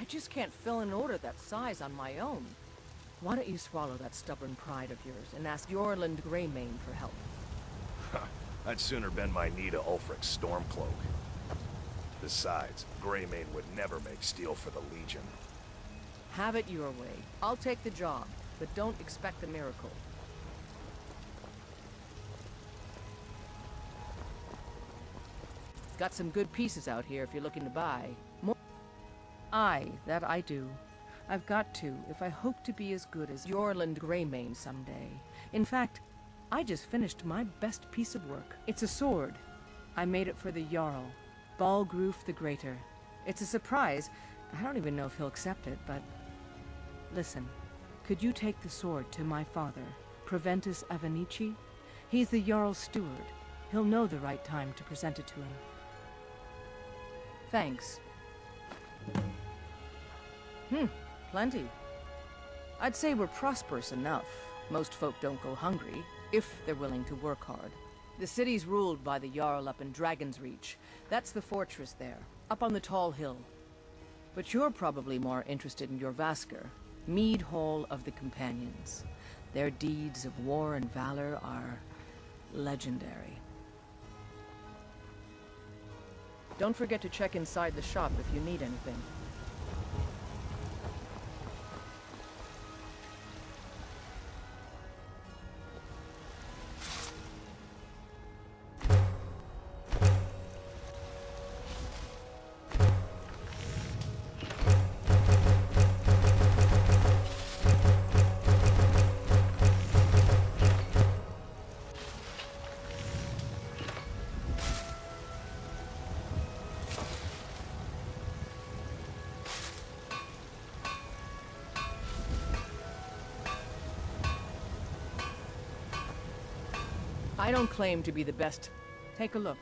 I just can't fill an order that size on my own. Why don't you swallow that stubborn pride of yours and ask Yorland Greymane for help? I'd sooner bend my knee to Ulfric's Stormcloak. Besides, Greymane would never make steel for the Legion. Have it your way. I'll take the job, but don't expect a miracle. Got some good pieces out here if you're looking to buy. More. Aye, that I do. I've got to, if I hope to be as good as Yorland Greymane someday. In fact, I just finished my best piece of work. It's a sword. I made it for the Jarl, Balgruf the Greater. It's a surprise. I don't even know if he'll accept it, but... Listen, could you take the sword to my father, Proventus Avenici? He's the Jarl's steward. He'll know the right time to present it to him. Thanks. Plenty. I'd say we're prosperous enough. Most folk don't go hungry, if they're willing to work hard. The city's ruled by the Jarl up in Dragon's Reach. That's the fortress there, up on the tall hill. But you're probably more interested in your Vasker, Mead Hall of the Companions. Their deeds of war and valor are legendary. Don't forget to check inside the shop if you need anything. I don't claim to be the best. Take a look.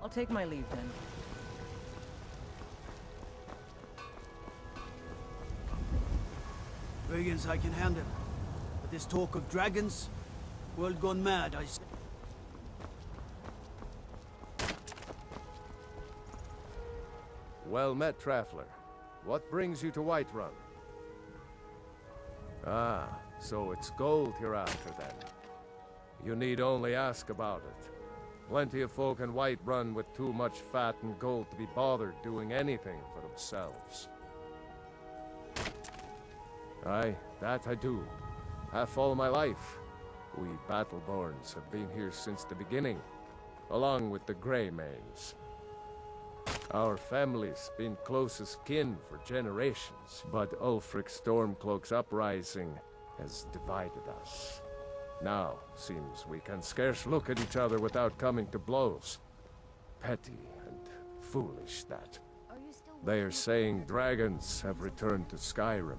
I'll take my leave then. Brigands I can handle. But this talk of dragons, world gone mad, I say. Well met, Traveler. What brings you to Whiterun? Ah, so it's gold you're after then. You need only ask about it. Plenty of folk in Whiterun with too much fat and gold to be bothered doing anything for themselves. Aye, that I do. Half all my life. We Battleborns have been here since the beginning, along with the Greymanes. Our family's been closest kin for generations, but Ulfric Stormcloak's uprising has divided us. Now, seems we can scarce look at each other without coming to blows. Petty and foolish, that. They are saying dragons have returned to Skyrim.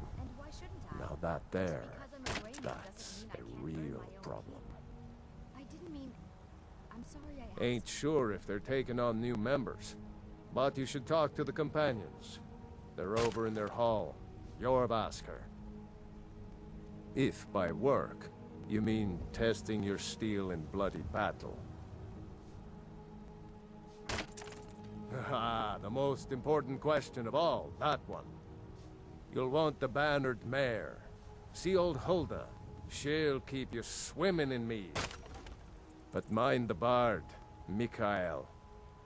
Now that there, that's a real problem. I didn't mean... I'm sorry I asked. Ain't sure if they're taking on new members. But you should talk to the companions. They're over in their hall, your Vasker. If by work, you mean testing your steel in bloody battle. Ah, the most important question of all, that one. You'll want the bannered mare. See old Hulda. She'll keep you swimming in mead. But mind the bard, Mikael.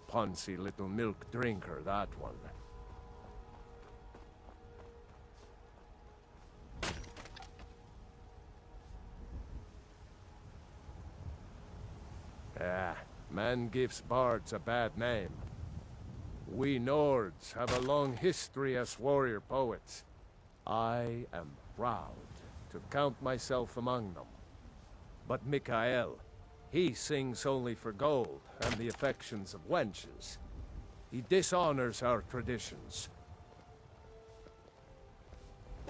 Poncy little milk drinker, that one. Ah, man gives bards a bad name. We Nords have a long history as warrior poets. I am proud to count myself among them. But Mikael, he sings only for gold and the affections of wenches. He dishonors our traditions.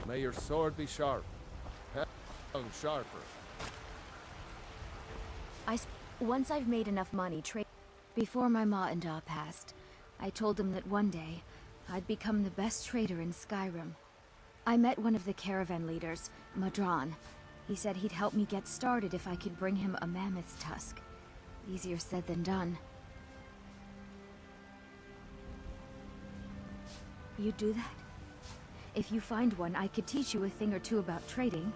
May your sword be sharp, tongue sharper. Once I've made enough money before my ma and da passed, I told them that one day, I'd become the best trader in Skyrim. I met one of the caravan leaders, Madran. He said he'd help me get started if I could bring him a mammoth's tusk. Easier said than done. You'd do that? If you find one, I could teach you a thing or two about trading.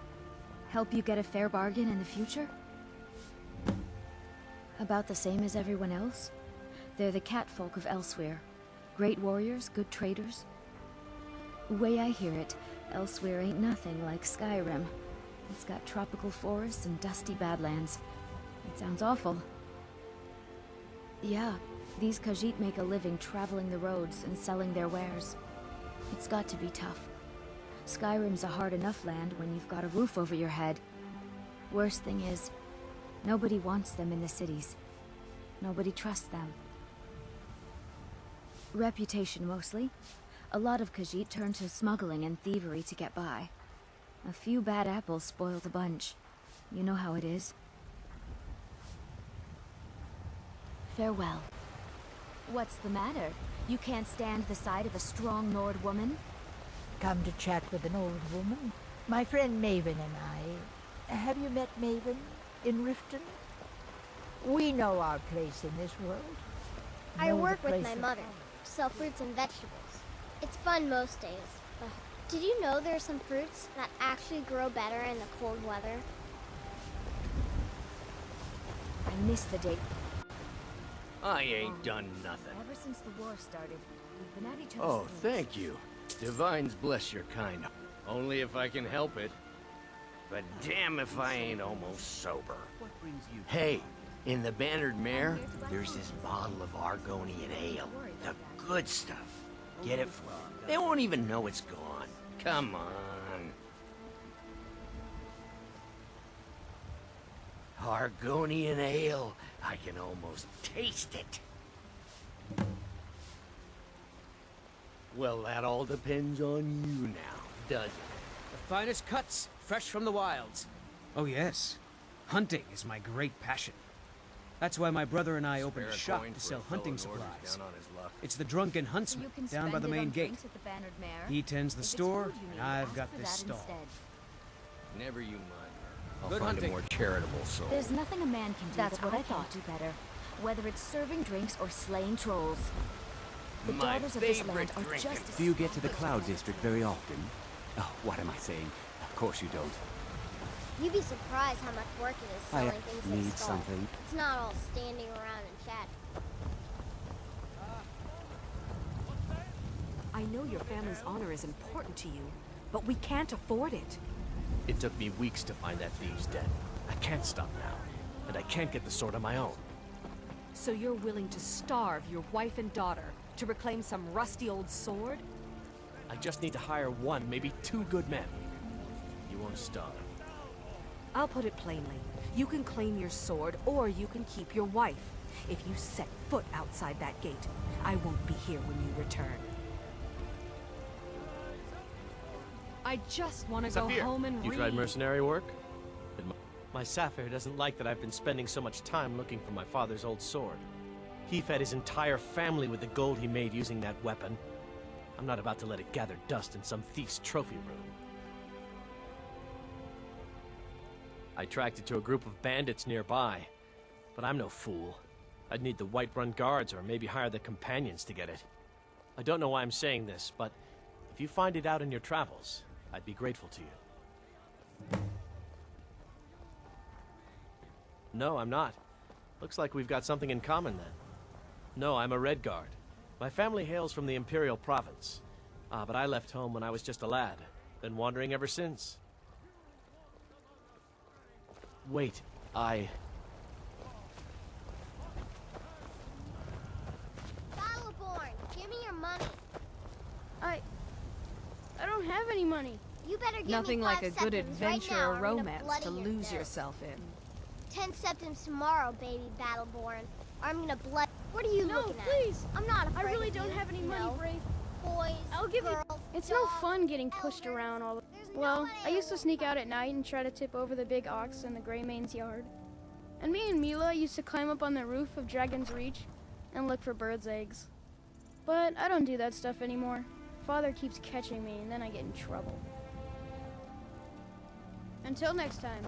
Help you get a fair bargain in the future? About the same as everyone else? They're the catfolk of Elsewhere. Great warriors, good traders. Way I hear it, Elsewhere ain't nothing like Skyrim. It's got tropical forests and dusty badlands. It sounds awful. Yeah, these Khajiit make a living traveling the roads and selling their wares. It's got to be tough. Skyrim's a hard enough land when you've got a roof over your head. Worst thing is, nobody wants them in the cities. Nobody trusts them. Reputation mostly. A lot of Khajiit turn to smuggling and thievery to get by. A few bad apples spoil the bunch. You know how it is. Farewell. What's the matter? You can't stand the sight of a strong Nord woman? Come to chat with an old woman. My friend Maven and I. Have you met Maven in Riften? We know our place in this world. I Know the work with place my of- mother to sell fruits and vegetables. It's fun most days. But did you know there are some fruits that actually grow better in the cold weather? I miss the day. I ain't done nothing. Ever since the war started, we've been at each other's Oh, throats. thank you. Divines bless your kind. Only if I can help it. But damn if I ain't almost sober. Hey, in the Bannered Mare, there's this bottle of Argonian ale. The good stuff. Get it for them. They won't even know it's gone. Come on. Argonian ale. I can almost taste it. Well, that all depends on you now, doesn't it? The finest cuts, fresh from the wilds. Oh yes, hunting is my great passion. That's why my brother and I opened a shop to sell hunting supplies. It's the Drunken So Huntsman you can down by spend the it main on gate. drinks at the Bannered Mare. He tends the If it's store, food you and need, I've ask got for this that stall. instead. Never you mind her. I'll Good find hunting. a more charitable soul. There's nothing a man can do That's that what I can't thought. do better. Whether it's serving drinks or slaying trolls. The My daughters of this favorite land are drinking. just as Do you get to the strong Cloud as District very often? Oh, what am I saying? Of course you don't. You'd be surprised how much work it is I selling things in a need stall. something. It's not all standing around and chatting. I know your family's honor is important to you, but we can't afford it. It took me weeks to find that thieves' den. I can't stop now, and I can't get the sword on my own. So you're willing to starve your wife and daughter to reclaim some rusty old sword? I just need to hire one, maybe two good men. You won't starve. I'll put it plainly. You can claim your sword, or you can keep your wife. If you set foot outside that gate, I won't be here when you return. I just want to go Saphir, home and you read. tried mercenary work? My Saphir doesn't like that I've been spending so much time looking for my father's old sword. He fed his entire family with the gold he made using that weapon. I'm not about to let it gather dust in some thief's trophy room. I tracked it to a group of bandits nearby, but I'm no fool. I'd need the Whiterun guards or maybe hire the companions to get it. I don't know why I'm saying this, but if you find it out in your travels, I'd be grateful to you. No, I'm not. Looks like we've got something in common then. No, I'm a Red Guard. My family hails from the Imperial Province. But I left home when I was just a lad. Been wandering ever since. Wait, Battleborn, give me your money. I don't have any money. You better give Nothing me like 5 a good septims right adventure now, or I'm gonna romance bloody to your lose nose. yourself in. 10 septims tomorrow, baby Battleborn. Or I'm gonna blood. What are you No, looking at? please. I'm not afraid I really of don't you, have any you money, know. Brave. Boys, I'll give you. girls, It's no dogs, fun getting pushed elders. around all the. There's Well, no I used to sneak out at night and try to tip over the big ox in the Greymane's yard. And me and Mila used to climb up on the roof of Dragon's Reach and look for birds' eggs. But I don't do that stuff anymore. Father keeps catching me and then I get in trouble. Until next time.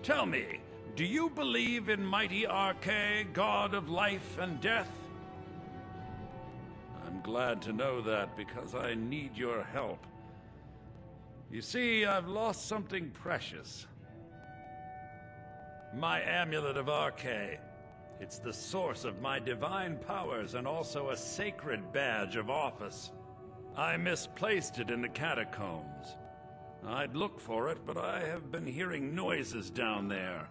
Tell me, do you believe in mighty Arche, god of life and death? I'm glad to know that because I need your help. You see, I've lost something precious. My amulet of Arche. It's the source of my divine powers and also a sacred badge of office. I misplaced it in the catacombs. I'd look for it, but I have been hearing noises down there.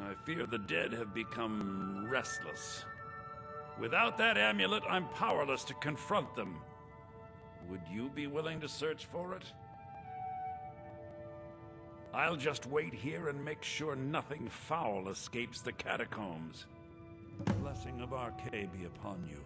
I fear the dead have become restless. Without that amulet, I'm powerless to confront them. Would you be willing to search for it? I'll just wait here and make sure nothing foul escapes the catacombs. The blessing of Arche be upon you.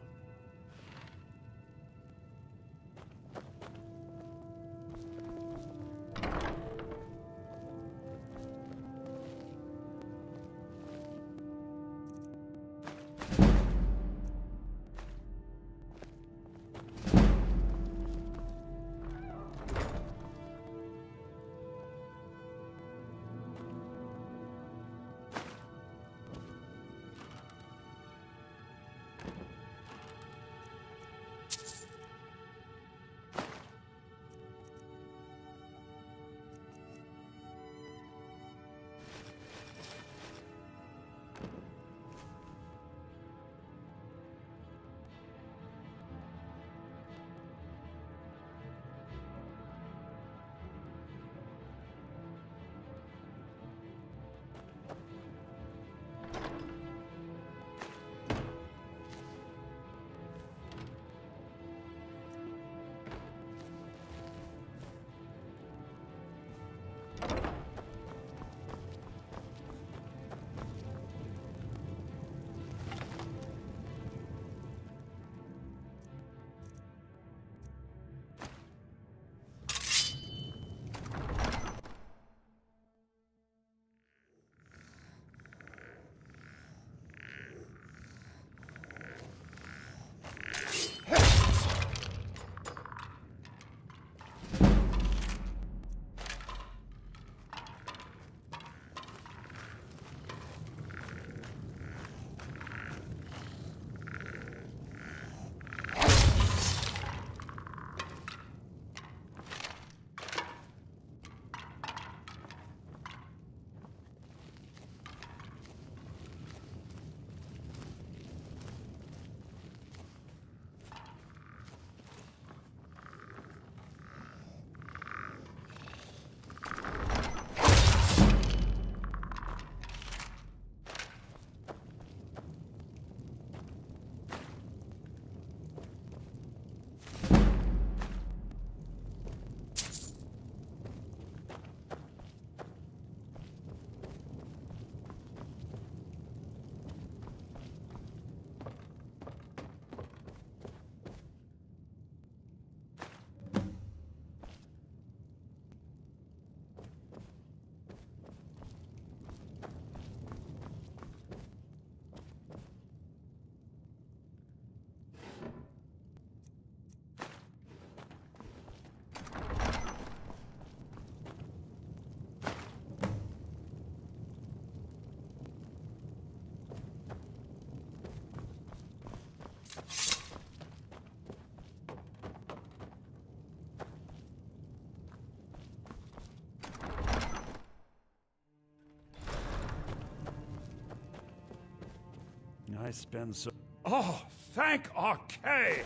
I spend so... Oh, thank Arche!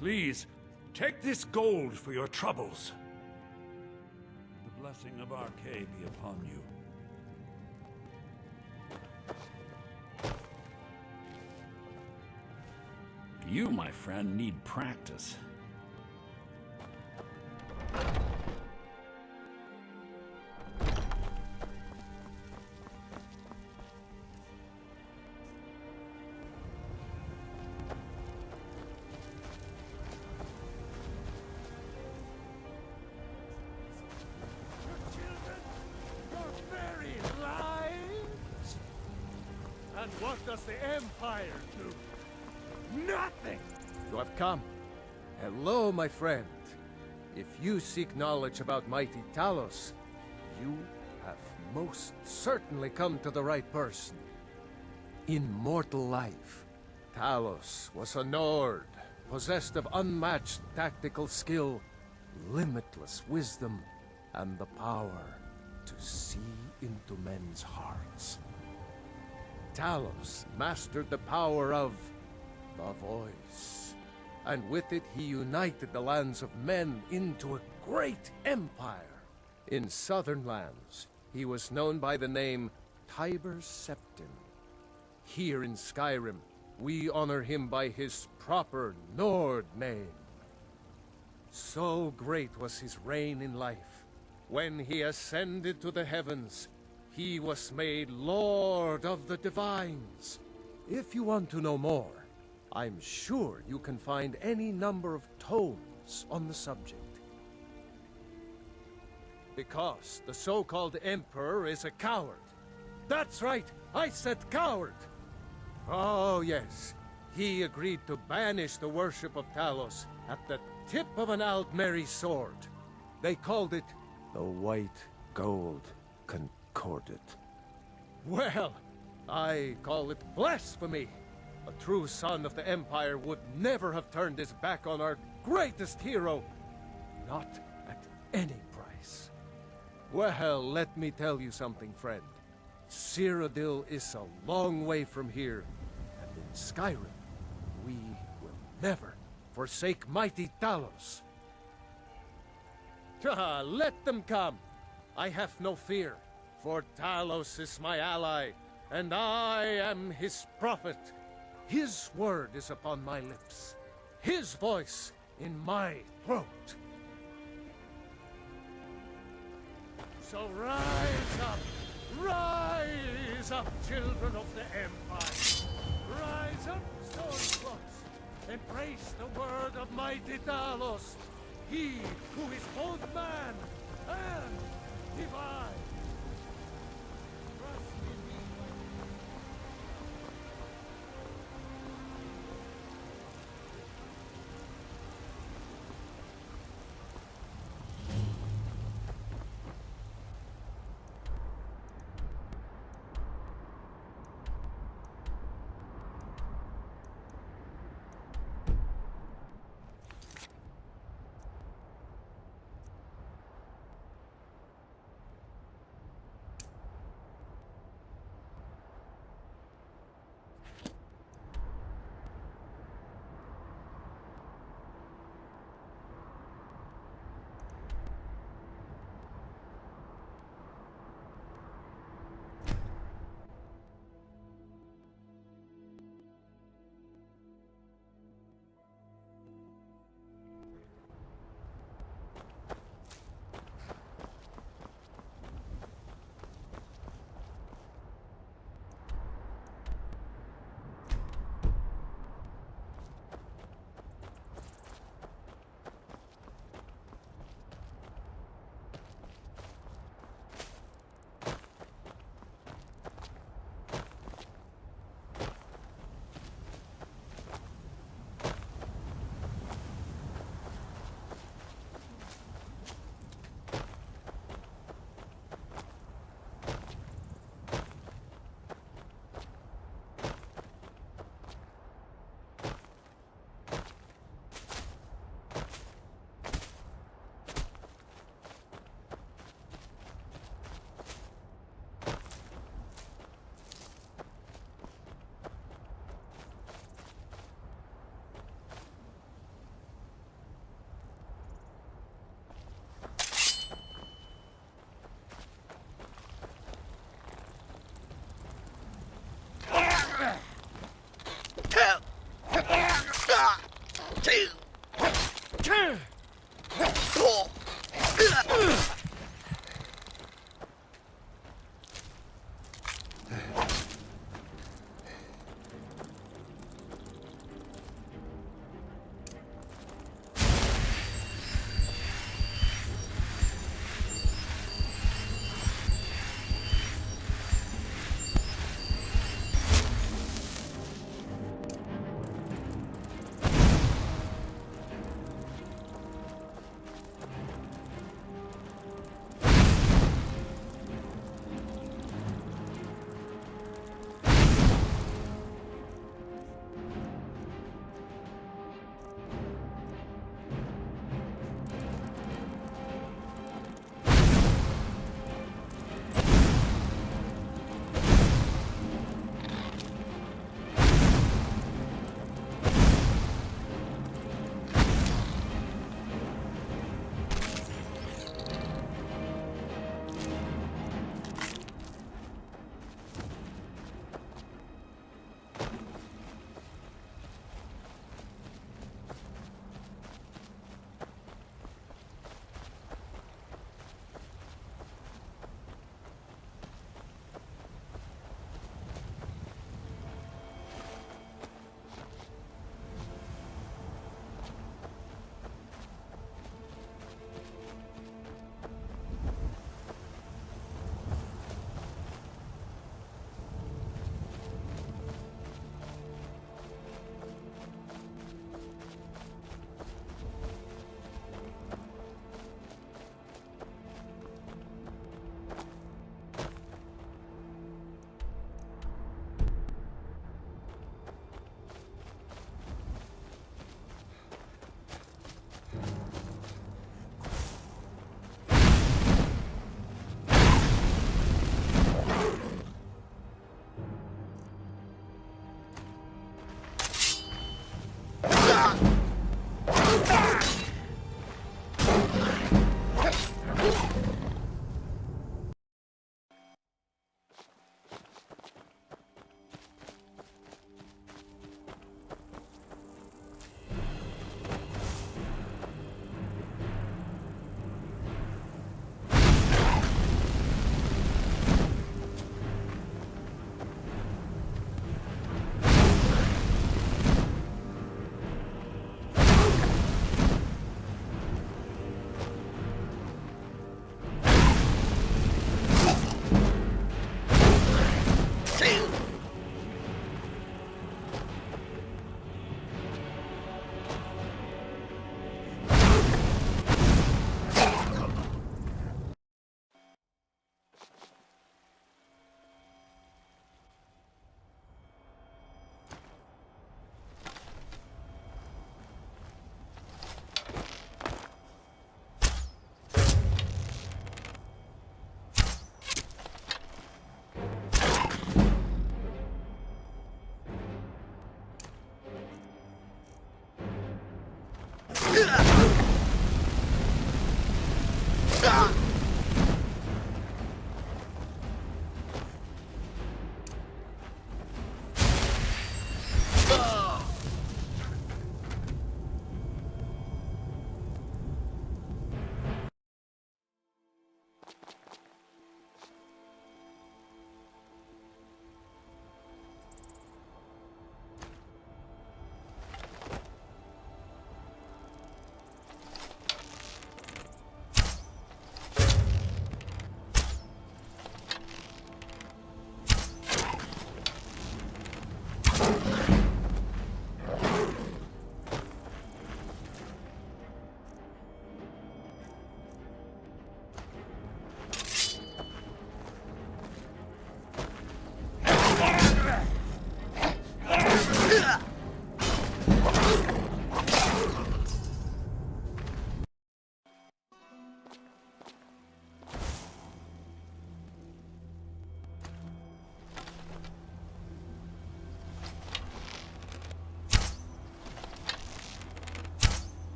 Please, take this gold for your troubles. The blessing of Arche be upon you. You, my friend, need practice. And what does the Empire do? Nothing! You have come. Hello, my friend. If you seek knowledge about mighty Talos, you have most certainly come to the right person. In mortal life, Talos was a Nord, possessed of unmatched tactical skill, limitless wisdom, and the power to see into men's hearts. Talos mastered the power of the voice, and with it he united the lands of men into a great empire. In southern lands, he was known by the name Tiber Septim. Here in Skyrim, we honor him by his proper Nord name. So great was his reign in life. When he ascended to the heavens, he was made Lord of the Divines. If you want to know more, I'm sure you can find any number of tomes on the subject. Because the so-called Emperor is a coward. That's right, I said coward! Oh yes, he agreed to banish the worship of Talos at the tip of an Aldmeri sword. They called it the White Gold Concordat. Well, I call it blasphemy. A true son of the Empire would never have turned his back on our greatest hero. Not at any price. Well, let me tell you something, friend. Cyrodiil is a long way from here, and in Skyrim, we will never forsake mighty Talos. Let them come. I have no fear, for Talos is my ally, and I am his prophet. His word is upon my lips, his voice in my throat. So rise up, children of the Empire. Rise up, Stormcloaks. Embrace the word of mighty Talos, he who is both man and divine.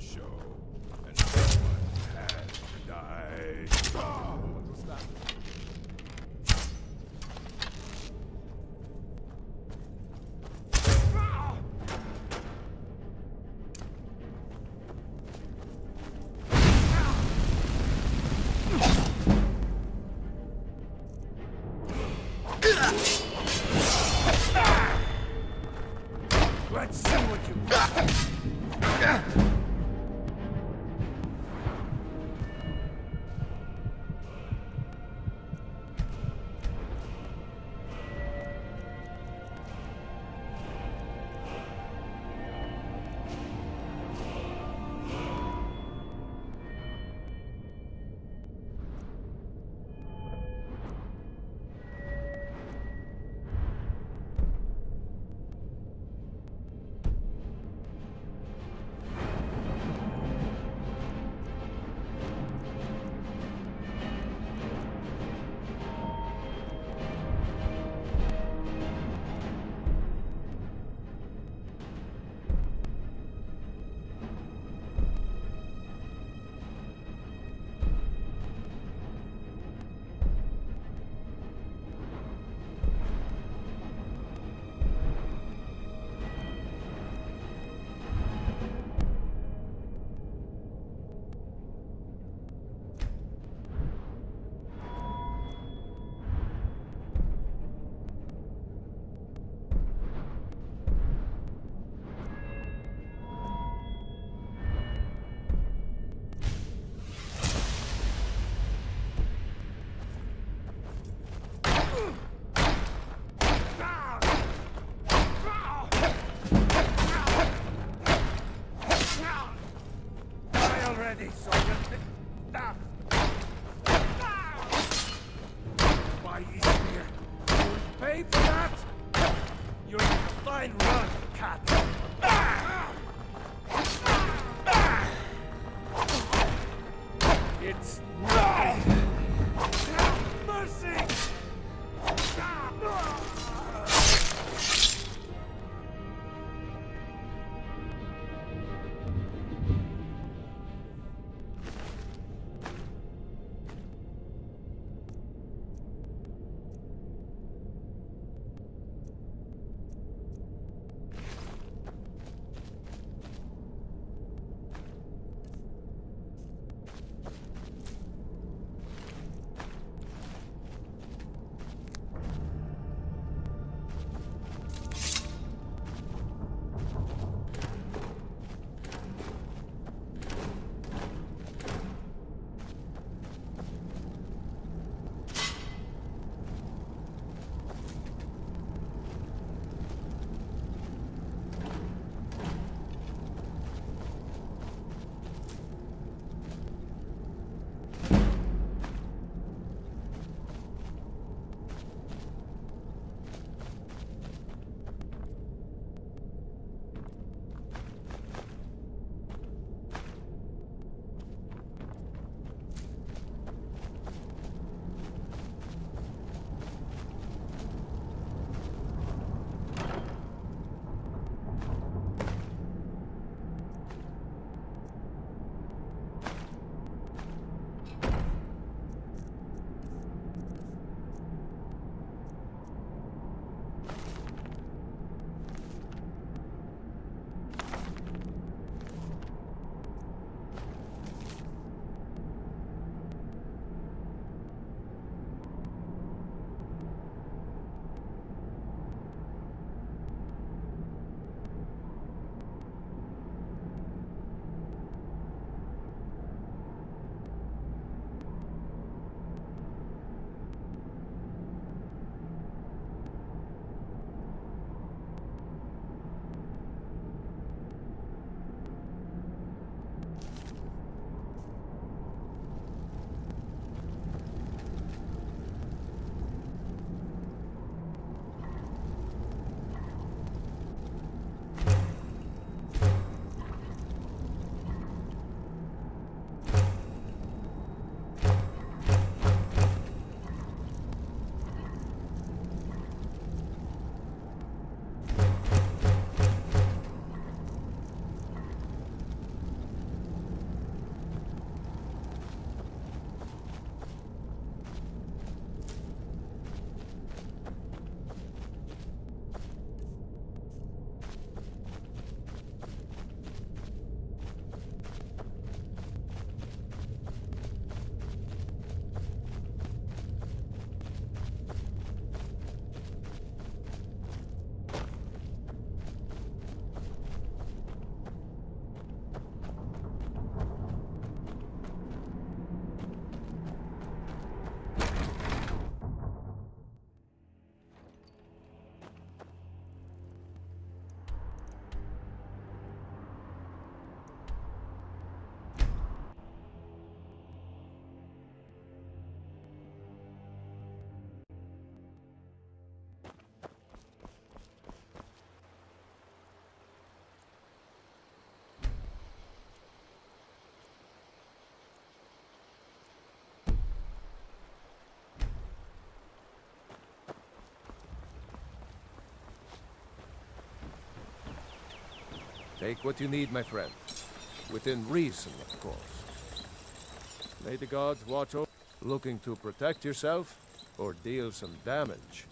a show, and someone has to die. What was that? Let's see what you got. Already, Sergeant. Why he's here? Will you pay for that? You're in a fine run, cat. It's nothing. Mercy! Take what you need, my friend. Within reason, of course. May the gods watch over. Looking to protect yourself or deal some damage?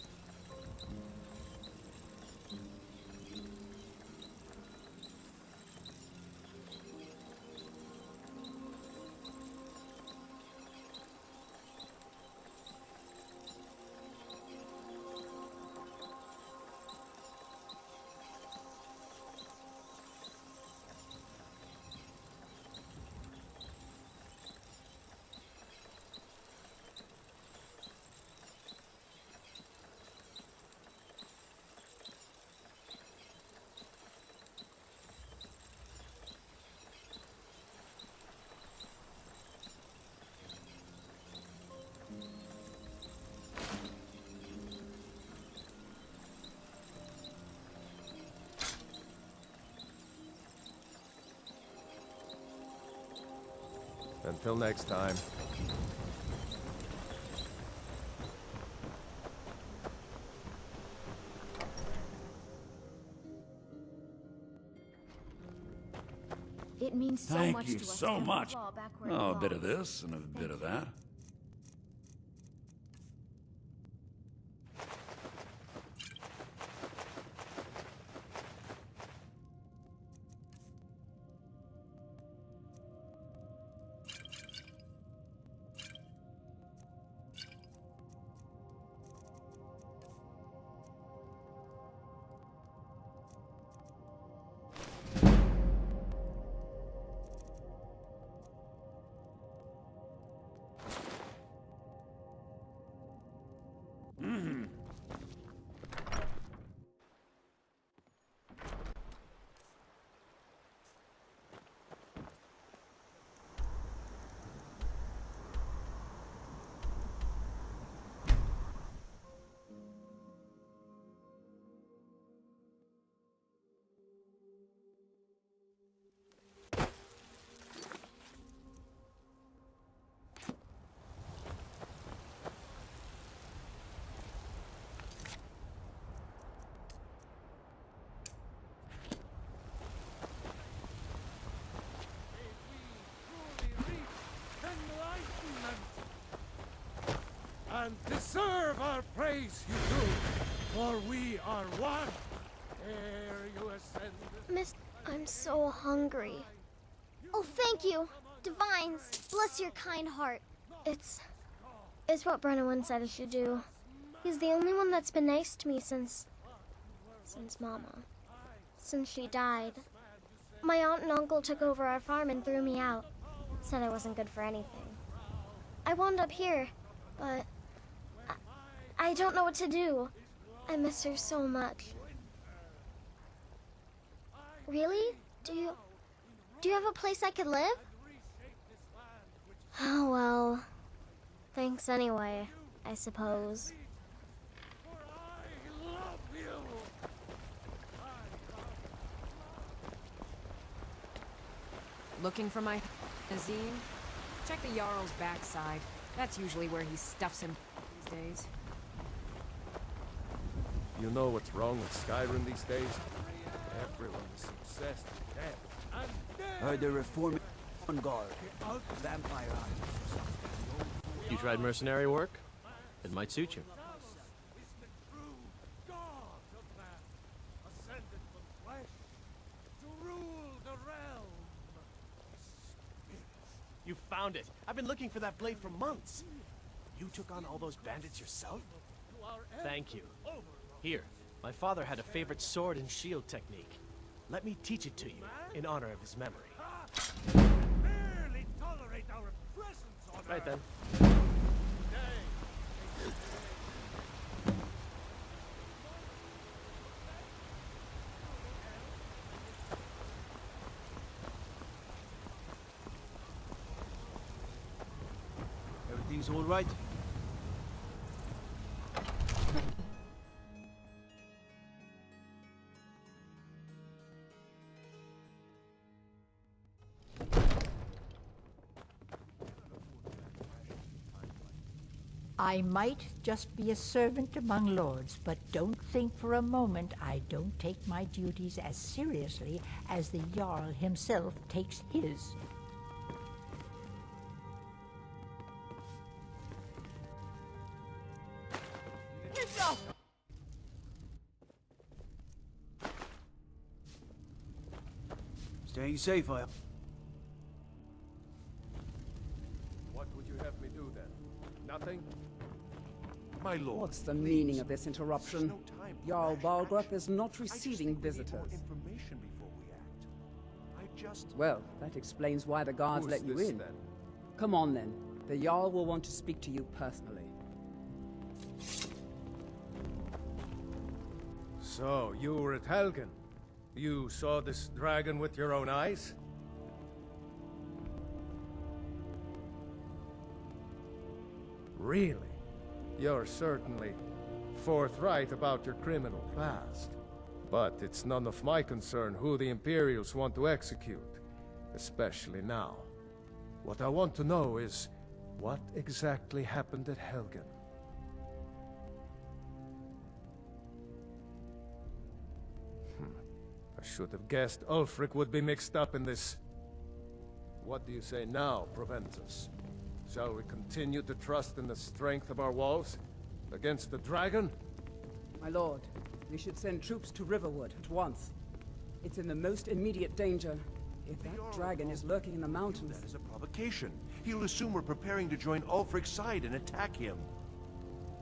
Until next time. It means so Thank much you to us so to have much. the law back where it Oh, a bit of belongs. this and a bit of that. And deserve our praise you do, for we are one. Ere you ascend. Miss, I'm so hungry. Oh, thank you, Divines. Bless your kind heart. It's what Brennan said I should do. He's the only one that's been nice to me since Mama. Since she died. My aunt and uncle took over our farm and threw me out. Said I wasn't good for anything. I wound up here, but I don't know what to do. I miss her so much. Really? Do you have a place I could live? Oh, well. Thanks anyway, I suppose. Looking for my Nazim? Check the Jarl's backside. That's usually where he stuffs him these days. You know what's wrong with Skyrim these days? Everyone's obsessed with death. Heard they're reforming on guard. Vampire hunters. You tried mercenary work? It might suit you. You found it. I've been looking for that blade for months. You took on all those bandits yourself? Thank you. Here, my father had a favorite sword and shield technique. Let me teach it to you, in honor of his memory. Barely tolerate our presence on Right then. Everything's all right? I might just be a servant among lords, but don't think for a moment I don't take my duties as seriously as the Jarl himself takes his. Staying safe, I... What would you have me do then? Nothing? My lord, what's the meaning of this interruption? Jarl Balgrup is not receiving visitors. Well, that explains why the guards let you in. Then? Come on then. The Jarl will want to speak to you personally. So, you were at Helgen? You saw this dragon with your own eyes? Really? You're certainly forthright about your criminal past. But it's none of my concern who the Imperials want to execute, especially now. What I want to know is, what exactly happened at Helgen? I should have guessed Ulfric would be mixed up in this. What do you say now, Proventus? Shall we continue to trust in the strength of our walls against the dragon? My lord, we should send troops to Riverwood at once. It's in the most immediate danger. If that dragon is lurking in the mountains... That is a provocation. He'll assume we're preparing to join Ulfric's side and attack him.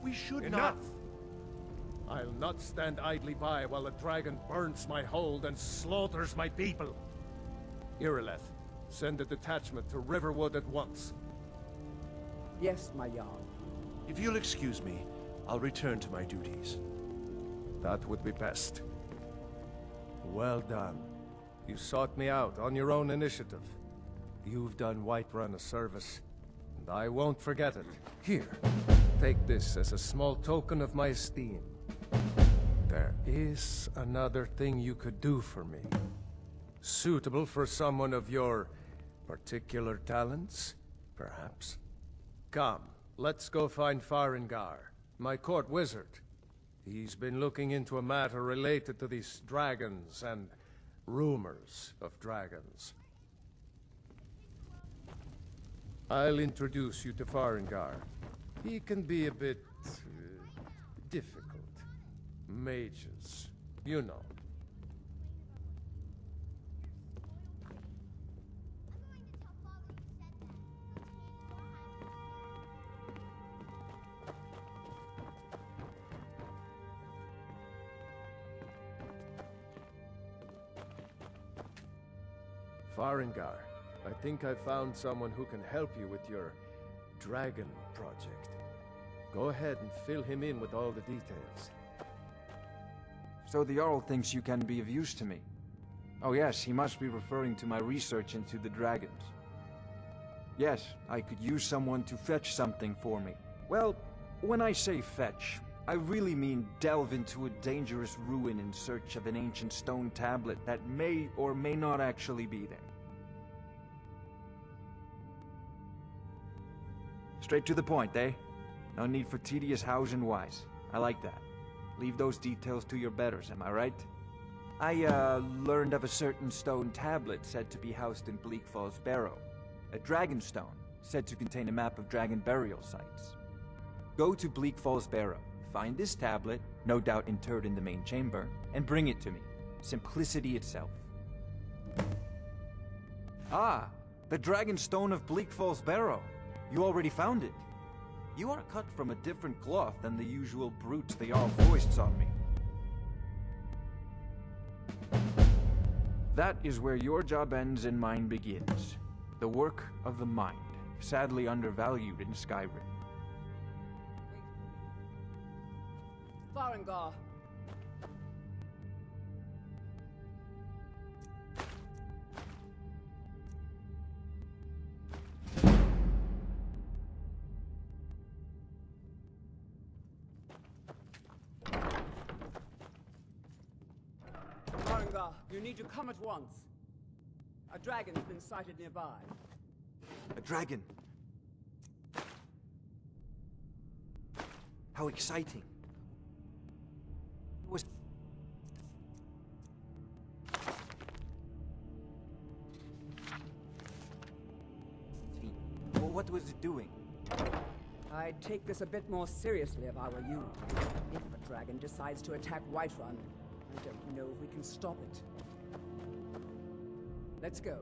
We should Enough! I'll not stand idly by while the dragon burns my hold and slaughters my people. Irileth, send a detachment to Riverwood at once. Yes, my Jarl. If you'll excuse me, I'll return to my duties. That would be best. Well done. You sought me out on your own initiative. You've done Whiterun a service, and I won't forget it. Here, take this as a small token of my esteem. There is another thing you could do for me. Suitable for someone of your particular talents, perhaps? Come, let's go find Farengar, my court wizard. He's been looking into a matter related to these dragons and rumors of dragons. I'll introduce you to Farengar. He can be a bit difficult. Mages, you know. Farengar, I think I found someone who can help you with your dragon project. Go ahead and fill him in with all the details. So the Jarl thinks you can be of use to me. Oh yes, he must be referring to my research into the dragons. Yes, I could use someone to fetch something for me. Well, when I say fetch, I really mean delve into a dangerous ruin in search of an ancient stone tablet that may or may not actually be there. Straight to the point, eh? No need for tedious hows and whys. I like that. Leave those details to your betters, am I right? I, learned of a certain stone tablet said to be housed in Bleak Falls Barrow. A dragon stone, said to contain a map of dragon burial sites. Go to Bleak Falls Barrow, find this tablet, no doubt interred in the main chamber, and bring it to me. Simplicity itself. Ah, the dragon stone of Bleak Falls Barrow. You already found it. You are cut from a different cloth than the usual brutes the Jarl foists on me. That is where your job ends and mine begins. The work of the mind, sadly undervalued in Skyrim. Farengar! Farengar, you need to come at once. A dragon's been sighted nearby. A dragon? How exciting. It was... Well, what was it doing? I'd take this a bit more seriously if I were you. If a dragon decides to attack Whiterun, I don't know if we can stop it. Let's go.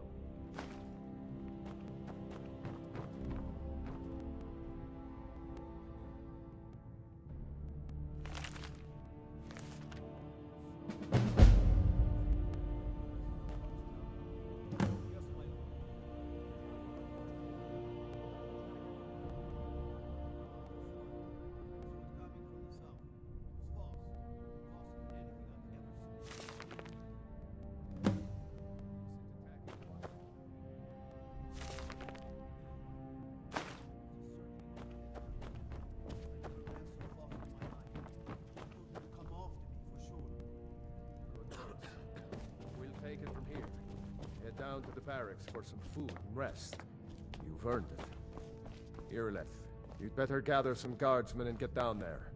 Take it from here. Head down to the barracks for some food and rest. You've earned it. Irileth, you'd better gather some guardsmen and get down there.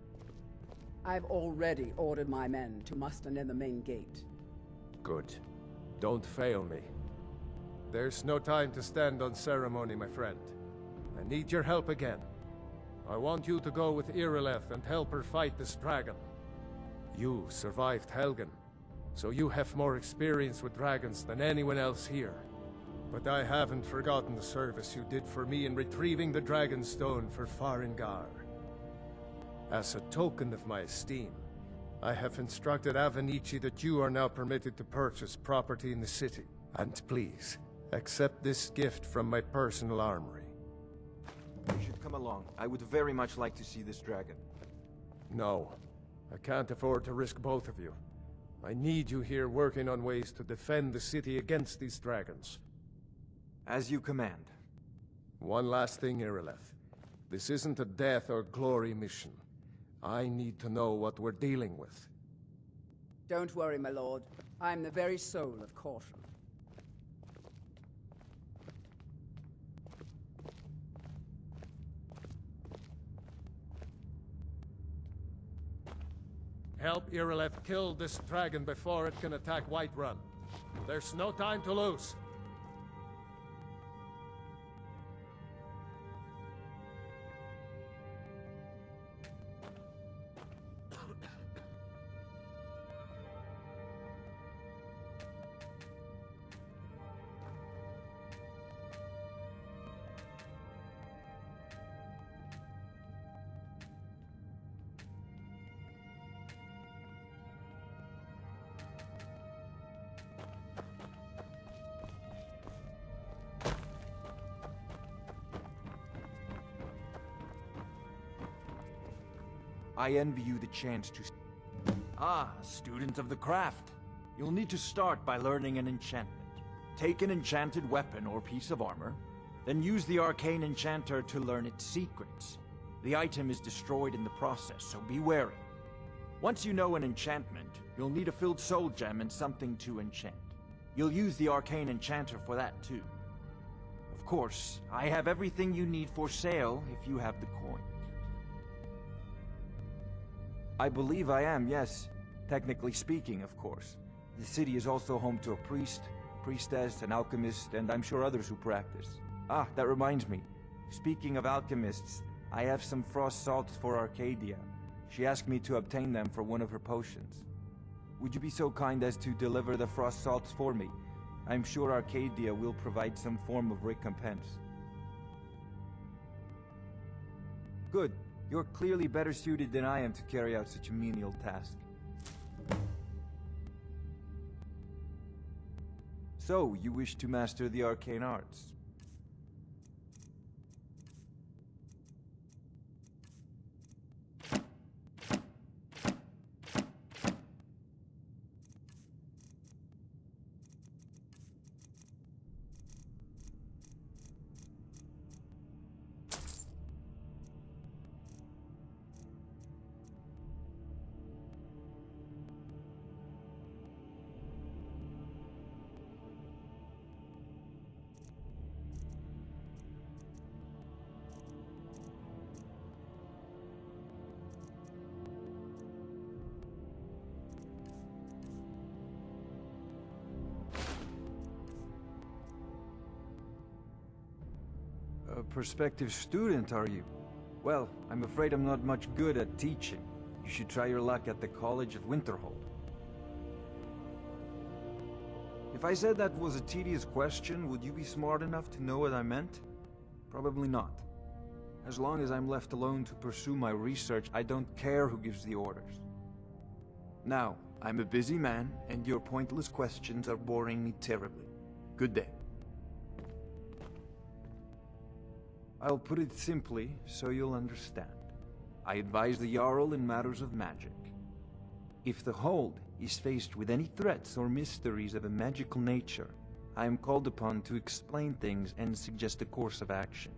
I've already ordered my men to muster near the main gate. Good. Don't fail me. There's no time to stand on ceremony, my friend. I need your help again. I want you to go with Irileth and help her fight this dragon. You survived Helgen, so you have more experience with dragons than anyone else here. But I haven't forgotten the service you did for me in retrieving the Dragon Stone for Farengar. As a token of my esteem, I have instructed Avenici that you are now permitted to purchase property in the city. And please, accept this gift from my personal armory. You should come along. I would very much like to see this dragon. No, I can't afford to risk both of you. I need you here working on ways to defend the city against these dragons. As you command. One last thing, Irileth. This isn't a death or glory mission. I need to know what we're dealing with. Don't worry, my lord. I'm the very soul of caution. Help Irileth kill this dragon before it can attack Whiterun. There's no time to lose. I envy you the chance to... Ah, a student of the craft. You'll need to start by learning an enchantment. Take an enchanted weapon or piece of armor, then use the arcane enchanter to learn its secrets. The item is destroyed in the process, so be wary. Once you know an enchantment, you'll need a filled soul gem and something to enchant. You'll use the arcane enchanter for that too. Of course, I have everything you need for sale if you have the coin. I believe I am, yes. Technically speaking, of course. The city is also home to a priest, priestess, an alchemist, and I'm sure others who practice. Ah, that reminds me. Speaking of alchemists, I have some frost salts for Arcadia. She asked me to obtain them for one of her potions. Would you be so kind as to deliver the frost salts for me? I'm sure Arcadia will provide some form of recompense. Good. You're clearly better suited than I am to carry out such a menial task. So, you wish to master the arcane arts? A prospective student, are you? Well, I'm afraid I'm not much good at teaching. You should try your luck at the College of Winterhold. If I said that was a tedious question, would you be smart enough to know what I meant? Probably not. As long as I'm left alone to pursue my research, I don't care who gives the orders. Now, I'm a busy man, and your pointless questions are boring me terribly. Good day. I'll put it simply, so you'll understand. I advise the Jarl in matters of magic. If the Hold is faced with any threats or mysteries of a magical nature, I am called upon to explain things and suggest a course of action.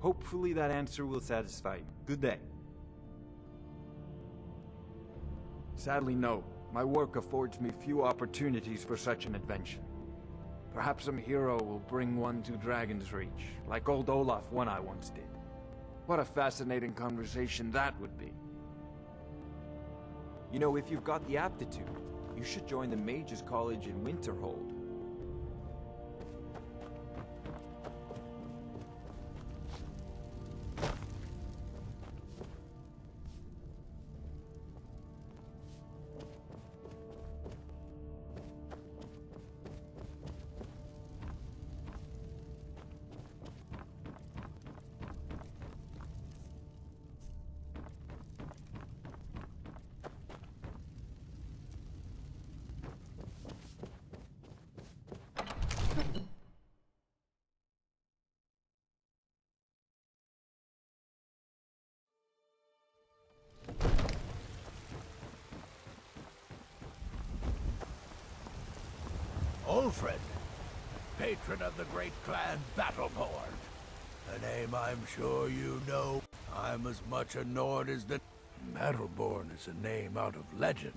Hopefully that answer will satisfy you. Good day. Sadly, no. My work affords me few opportunities for such an adventure. Perhaps some hero will bring one to Dragon's Reach, like old Olaf one I once did. What a fascinating conversation that would be. You know, if you've got the aptitude, you should join the Mages College in Winterhold. Ulfred, patron of the great clan Battleborn. A name I'm sure you know. I'm as much a Nord as the... Battleborn is a name out of legend,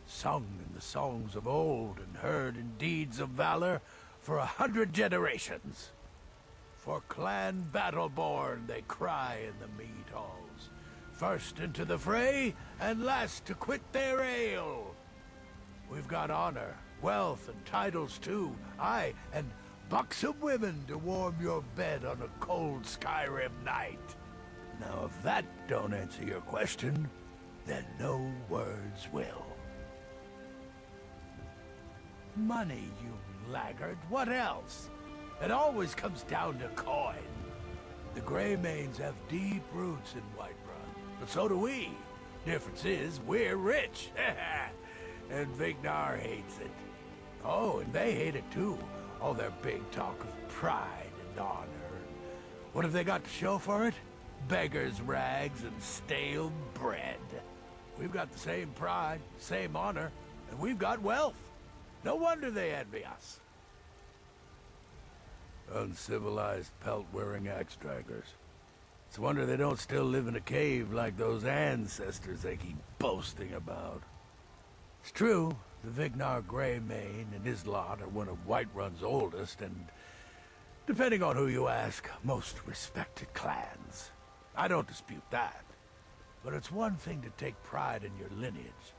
sung in the songs of old and heard in deeds of valor for 100 generations. For Clan Battleborn they cry in the mead halls, first into the fray and last to quit their ale. We've got honor, wealth, and titles too. Aye, and buxom women to warm your bed on a cold Skyrim night. Now, if that don't answer your question, then no words will. Money, you laggard. What else? It always comes down to coin. The Greymanes have deep roots in Whiterun, but so do we. Difference is, we're rich. And Vignar hates it. Oh, and they hate it too. All their big talk of pride and honor. What have they got to show for it? Beggars' rags and stale bread. We've got the same pride, same honor, and we've got wealth. No wonder they envy us. Uncivilized pelt-wearing axe-draggers. It's a wonder they don't still live in a cave like those ancestors they keep boasting about. It's true, the Vignar Greymane and his lot are one of Whiterun's oldest and, depending on who you ask, most respected clans. I don't dispute that. But it's one thing to take pride in your lineage,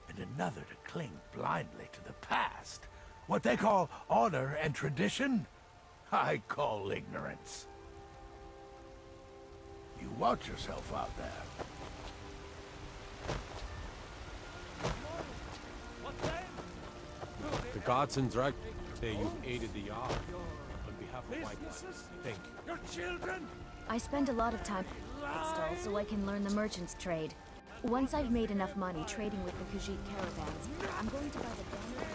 and another to cling blindly to the past. What they call honor and tradition, I call ignorance. You watch yourself out there. The gods and dragons say you've aided the Jarl. On behalf of Whiterun, thank you. Your children! I spend a lot of time at stalls so I can learn the merchant's trade. Once I've made enough money trading with the Khajiit caravans, I'm going to buy the banner.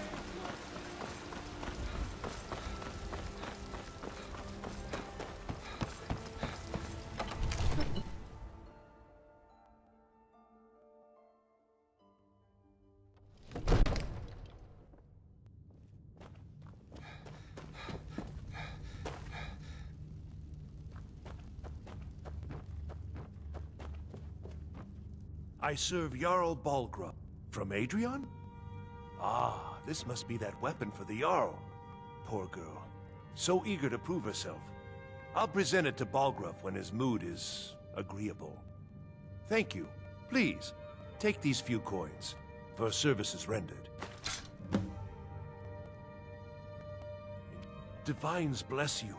I serve Jarl Balgruuf. From Adrian? Ah, this must be that weapon for the Jarl. Poor girl. So eager to prove herself. I'll present it to Balgruuf when his mood is agreeable. Thank you. Please, take these few coins for services rendered. Divines bless you.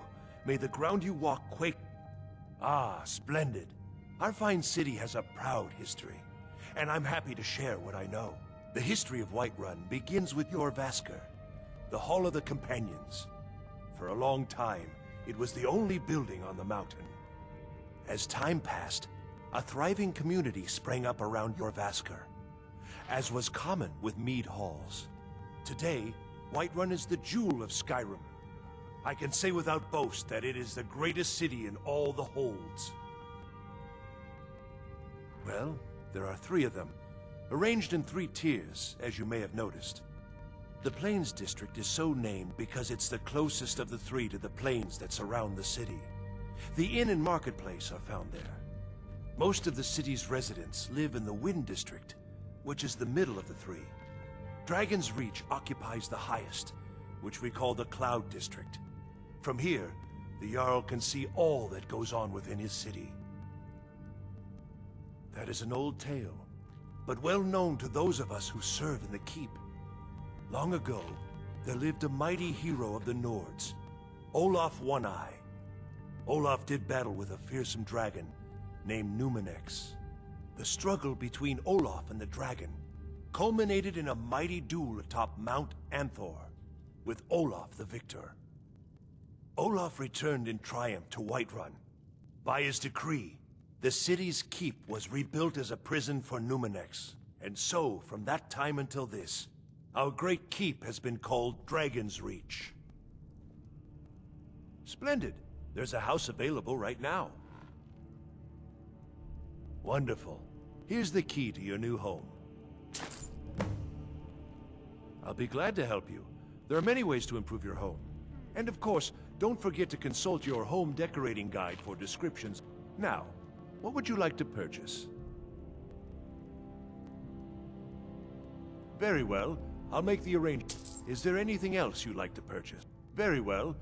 May the ground you walk quake. Ah, splendid. Our fine city has a proud history, and I'm happy to share what I know. The history of Whiterun begins with your Vasker, the Hall of the Companions. For a long time, it was the only building on the mountain. As time passed, a thriving community sprang up around your Vasker, as was common with mead halls. Today, Whiterun is the jewel of Skyrim. I can say without boast that it is the greatest city in all the holds. Well, there are 3 of them, arranged in 3 tiers, as you may have noticed. The Plains District is so named because it's the closest of the 3 to the plains that surround the city. The inn and marketplace are found there. Most of the city's residents live in the Wind District, which is the middle of the 3. Dragon's Reach occupies the highest, which we call the Cloud District. From here, the Jarl can see all that goes on within his city. That is an old tale, but well known to those of us who serve in the keep. Long ago, there lived a mighty hero of the Nords, Olaf One-Eye. Olaf did battle with a fearsome dragon named Numenex. The struggle between Olaf and the dragon culminated in a mighty duel atop Mount Anthor, with Olaf the victor. Olaf returned in triumph to Whiterun. By his decree, the city's keep was rebuilt as a prison for Numenex, and so, from that time until this, our great keep has been called Dragon's Reach. Splendid. There's a house available right now. Wonderful. Here's the key to your new home. I'll be glad to help you. There are many ways to improve your home. And of course, don't forget to consult your home decorating guide for descriptions. Now, what would you like to purchase? Very well. I'll make the arrangement. Is there anything else you'd like to purchase? Very well.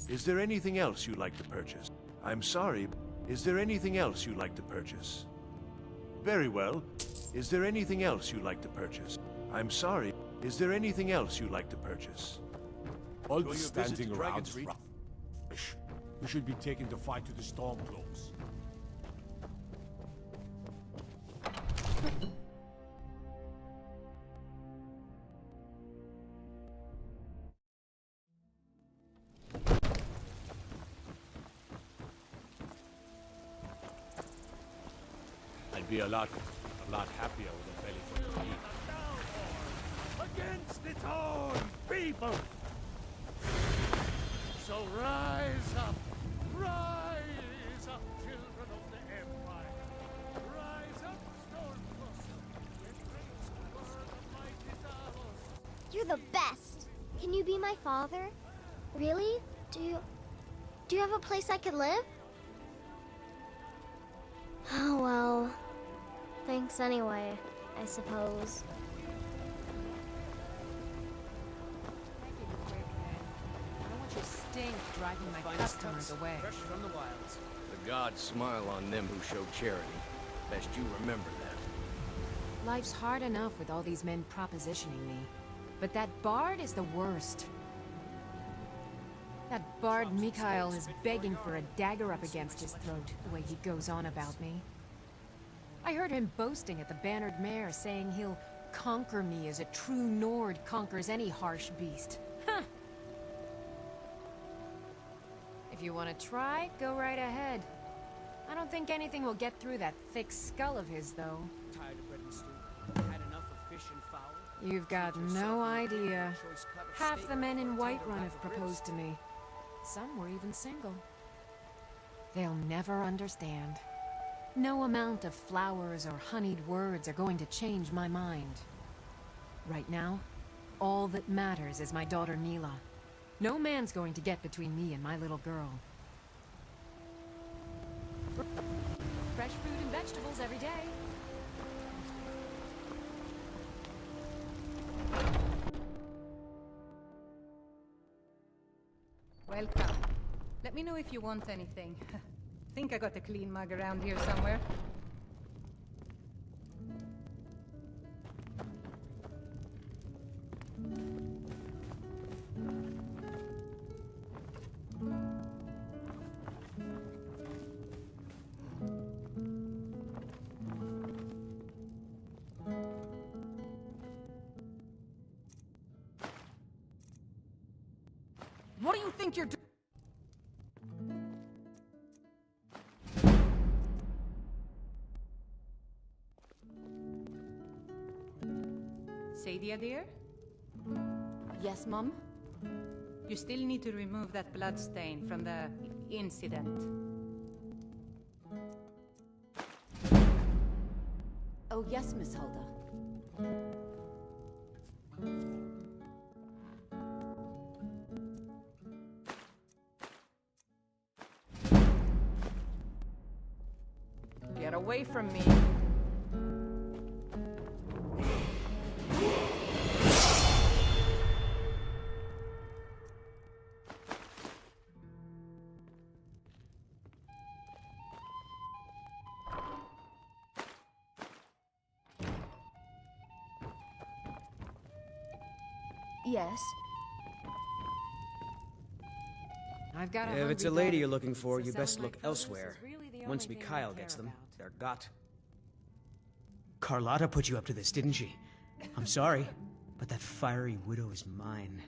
Is there anything else you'd like to purchase? I'm sorry. Is there anything else you'd like to purchase? Very well. Is there anything else you'd like to purchase? I'm sorry. Is there anything else you'd like to purchase? All the standing around is rubbish. You should be taking the fight to the Stormcloaks. I'd be a lot happier with a belly full of meat. Against its own people! So rise up, children of the Empire. Rise up, Stormcloaks. Embrace the word of mighty Talos. You're the best. Can you be my father? Really? Do you have a place I could live? Oh well. Thanks anyway, I suppose. Stink driving my customers away. Fresh from the wilds. The gods smile on them who show charity. Best you remember that. Life's hard enough with all these men propositioning me. But that bard is the worst. That bard Mikhail is begging for a dagger up against his throat, the way he goes on about me. I heard him boasting at the Bannered Mare, saying he'll conquer me as a true Nord conquers any harsh beast. Huh! If you want to try, go right ahead. I don't think anything will get through that thick skull of his, though. Tired of bread and stew. Had enough of fish and fowl. You've got no idea. Half the men in Whiterun have proposed to me. Some were even single. They'll never understand. No amount of flowers or honeyed words are going to change my mind. Right now, all that matters is my daughter Mila. No man's going to get between me and my little girl. Fresh fruit and vegetables every day. Welcome. Let me know if you want anything. Think I got a clean mug around here somewhere. think you're doing? Sadia, dear? Yes, Mum? You still need to remove that blood stain from the incident. Oh, yes, Miss Hulda. Get away from me. Yes. I've got If it's a lady you're looking for, you best look elsewhere. Once Mikhail gets them, they're got. Carlotta put you up to this, didn't she? I'm sorry, but that fiery widow is mine.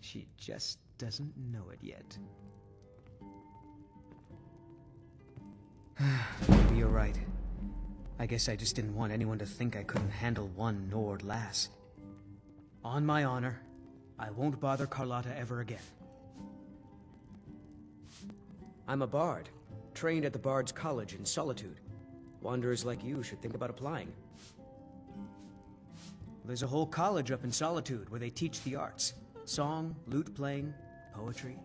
She just doesn't know it yet. Maybe you're right. I guess I just didn't want anyone to think I couldn't handle one Nord lass. On my honor, I won't bother Carlotta ever again. I'm a bard, trained at the Bard's College in Solitude. Wanderers like you should think about applying. There's a whole college up in Solitude where they teach the arts. Song, lute playing, poetry.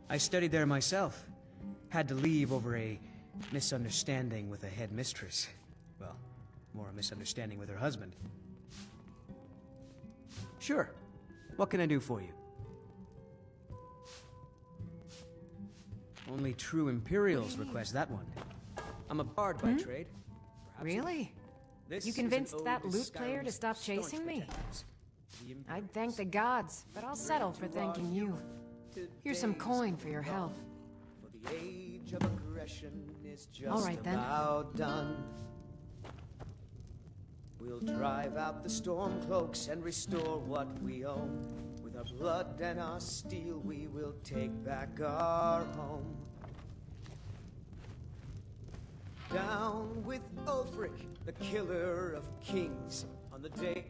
I studied there myself. Had to leave over a misunderstanding with a headmistress. Well, more a misunderstanding with her husband. Sure. What can I do for you? Only true Imperials request that one. I'm a bard by trade. Perhaps Really? This You is an convinced ode that to loot player to Skyrim's stop staunch chasing me? protectors. I'd thank the gods, but I'll settle for thanking you. Here's some coin for your help. For the age of aggression is just All right, then. about done. We'll drive out the storm cloaks and restore what we own. With our blood and our steel, we will take back our home. Down with Ulfric, the killer of kings, on the day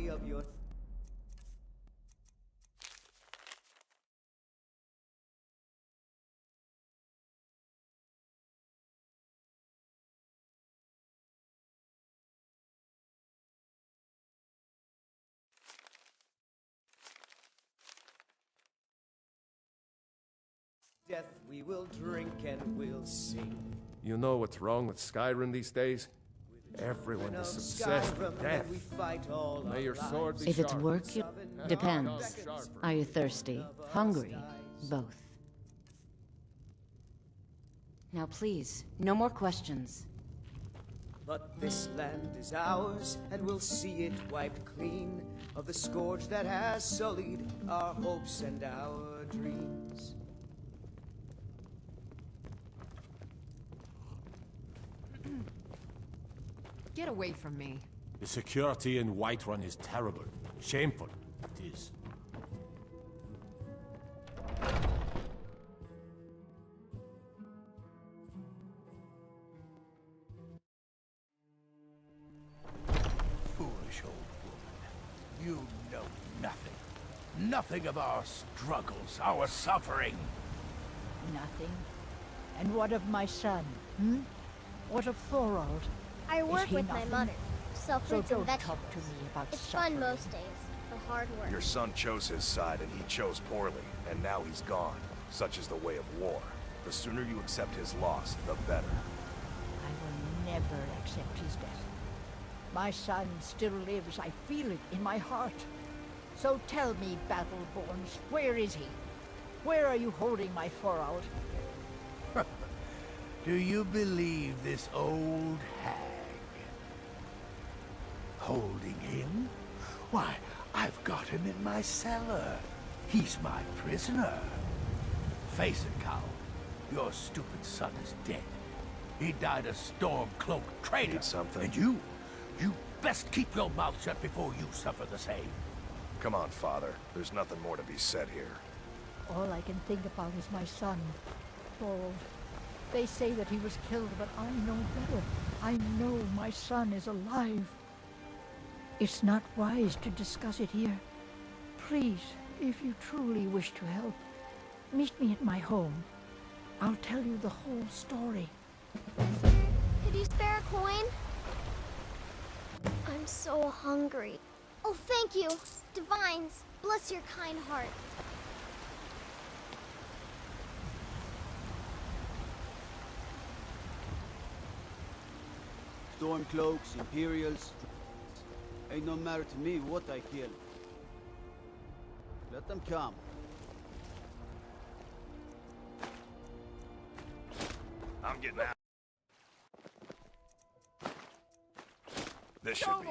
of your death we will drink and we'll sing. You know what's wrong with Skyrim these days? Everyone is obsessed with death. May your swords be If it's sharp. work, it depends. Are you thirsty? Hungry? Both. Now please, no more questions. But this land is ours, and we'll see it wiped clean of the scourge that has sullied our hopes and our dreams. Get away from me. The security in Whiterun is terrible. Shameful, it is. Foolish old woman. You know nothing. Nothing of our struggles, our suffering. Nothing. And what of my son? What of Thorold? I Is work he with my nothing? mother. Sell So fruits and don't vegetables. talk to me about It's suffering. fun most days, but hard work. Your son chose his side and he chose poorly, and now he's gone. Such is the way of war. The sooner you accept his loss, the better. I will never accept his death. My son still lives. I feel it in my heart. So tell me, Battleborns, where is he? Where are you holding my Thorold? Do you believe this old hag? Holding him? Why, I've got him in my cellar. He's my prisoner. Face it, Cal. Your stupid son is dead. He died a storm-cloaked traitor. Need something? And you Best keep your mouth shut before you suffer the same. Come on, Father. There's nothing more to be said here. All I can think about is my son, Thorold. They say that he was killed, but I know better. I know my son is alive. It's not wise to discuss it here. Please, if you truly wish to help, meet me at my home. I'll tell you the whole story. Could you spare a coin? I'm so hungry. Oh, thank you. Divines, bless your kind heart. Stormcloaks, Imperials. Ain't no matter to me what I kill. Let them come. I'm getting out. This should be...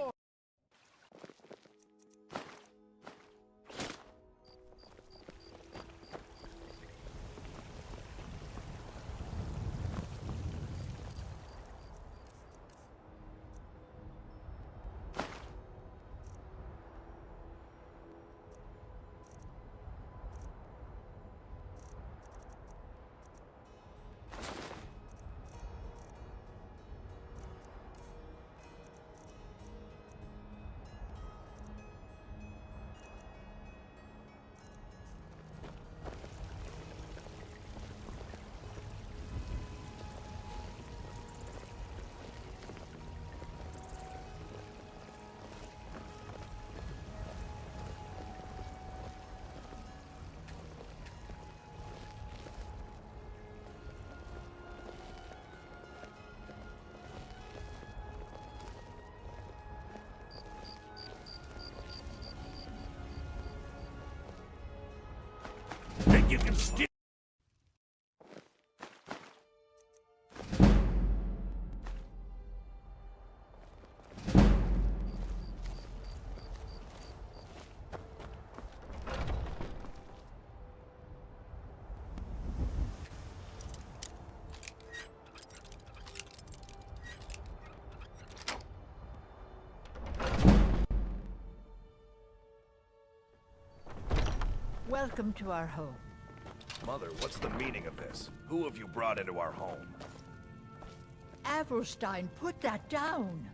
Think you can steal? Welcome to our home. Mother, what's the meaning of this? Who have you brought into our home? Avrstein, put that down.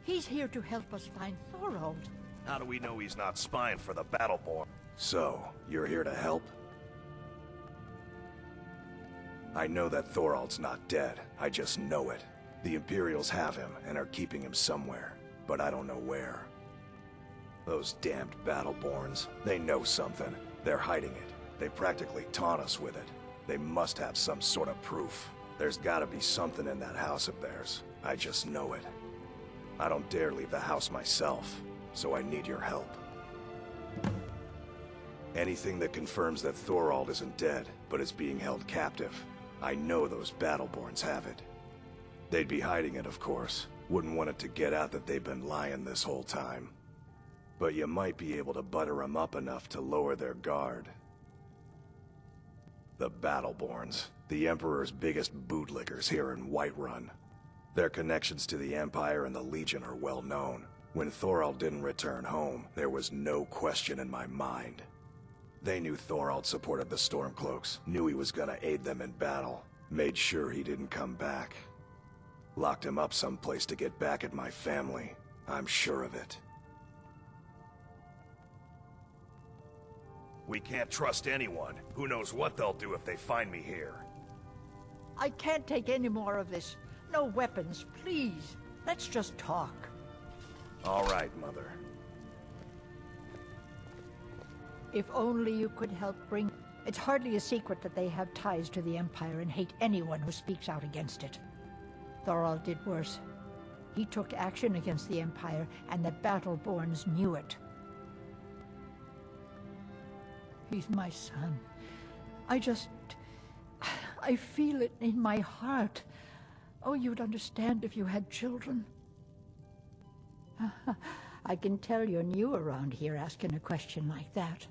He's here to help us find Thorold. How do we know he's not spying for the Battleborn? So, you're here to help? I know that Thorold's not dead. I just know it. The Imperials have him and are keeping him somewhere, but I don't know where. Those damned Battleborns, they know something. They're hiding it. They practically taunt us with it. They must have some sort of proof. There's gotta be something in that house of theirs. I just know it. I don't dare leave the house myself, so I need your help. Anything that confirms that Thorold isn't dead, but is being held captive. I know those Battleborns have it. They'd be hiding it, of course. Wouldn't want it to get out that they've been lying this whole time. But you might be able to butter them up enough to lower their guard. The Battleborns, the Emperor's biggest bootlickers here in Whiterun. Their connections to the Empire and the Legion are well known. When Thorold didn't return home, there was no question in my mind. They knew Thorold supported the Stormcloaks, knew he was gonna aid them in battle, made sure he didn't come back. Locked him up someplace to get back at my family. I'm sure of it. We can't trust anyone. Who knows what they'll do if they find me here. I can't take any more of this. No weapons, please. Let's just talk. All right, Mother. If only you could help bring... It's hardly a secret that they have ties to the Empire and hate anyone who speaks out against it. Thorold did worse. He took action against the Empire, and the Battleborns knew it. He's my son. I feel it in my heart. Oh, you'd understand if you had children. I can tell you're new around here asking a question like that.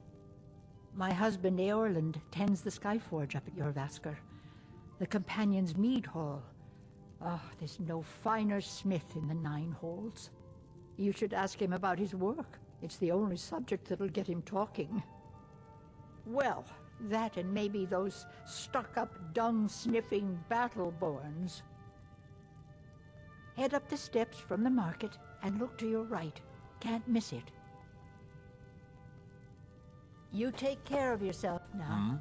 My husband Eorland tends the Skyforge up at Jorvaskr, the Companion's Mead Hall. Oh, there's no finer smith in the Nine Halls. You should ask him about his work. It's the only subject that'll get him talking. Well, that and maybe those stuck-up, dung-sniffing Battleborns. Head up the steps from the market and look to your right. Can't miss it. You take care of yourself now.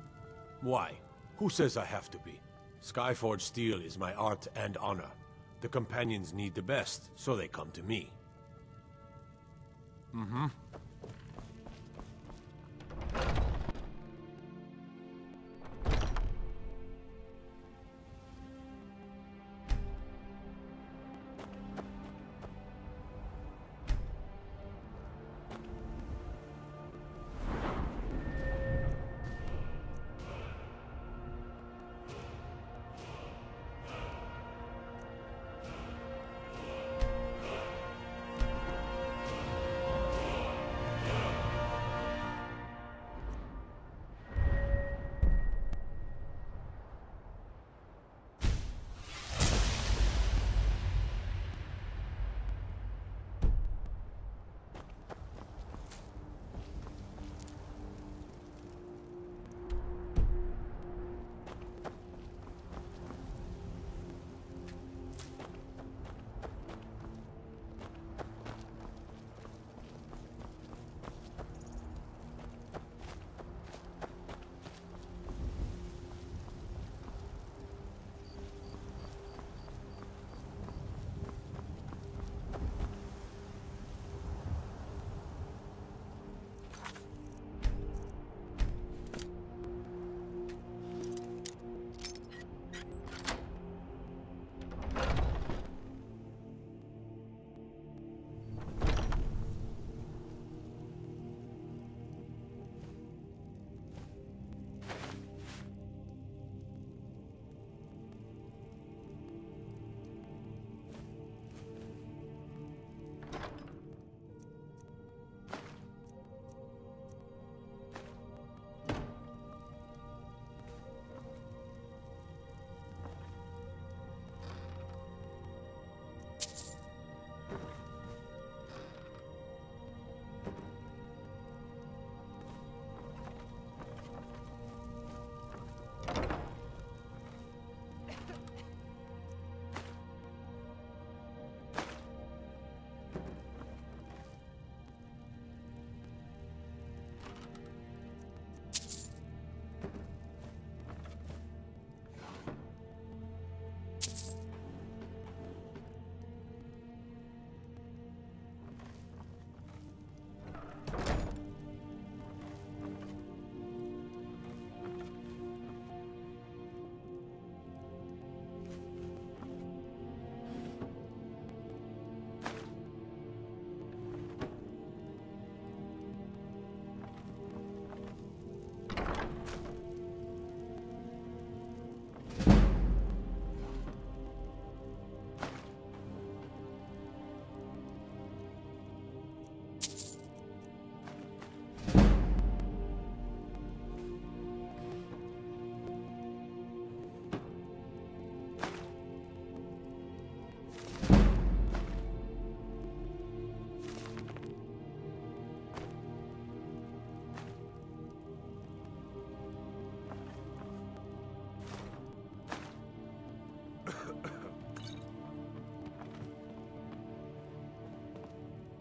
Why? Who says I have to be? Skyforge steel is my art and honor. The companions need the best, so they come to me.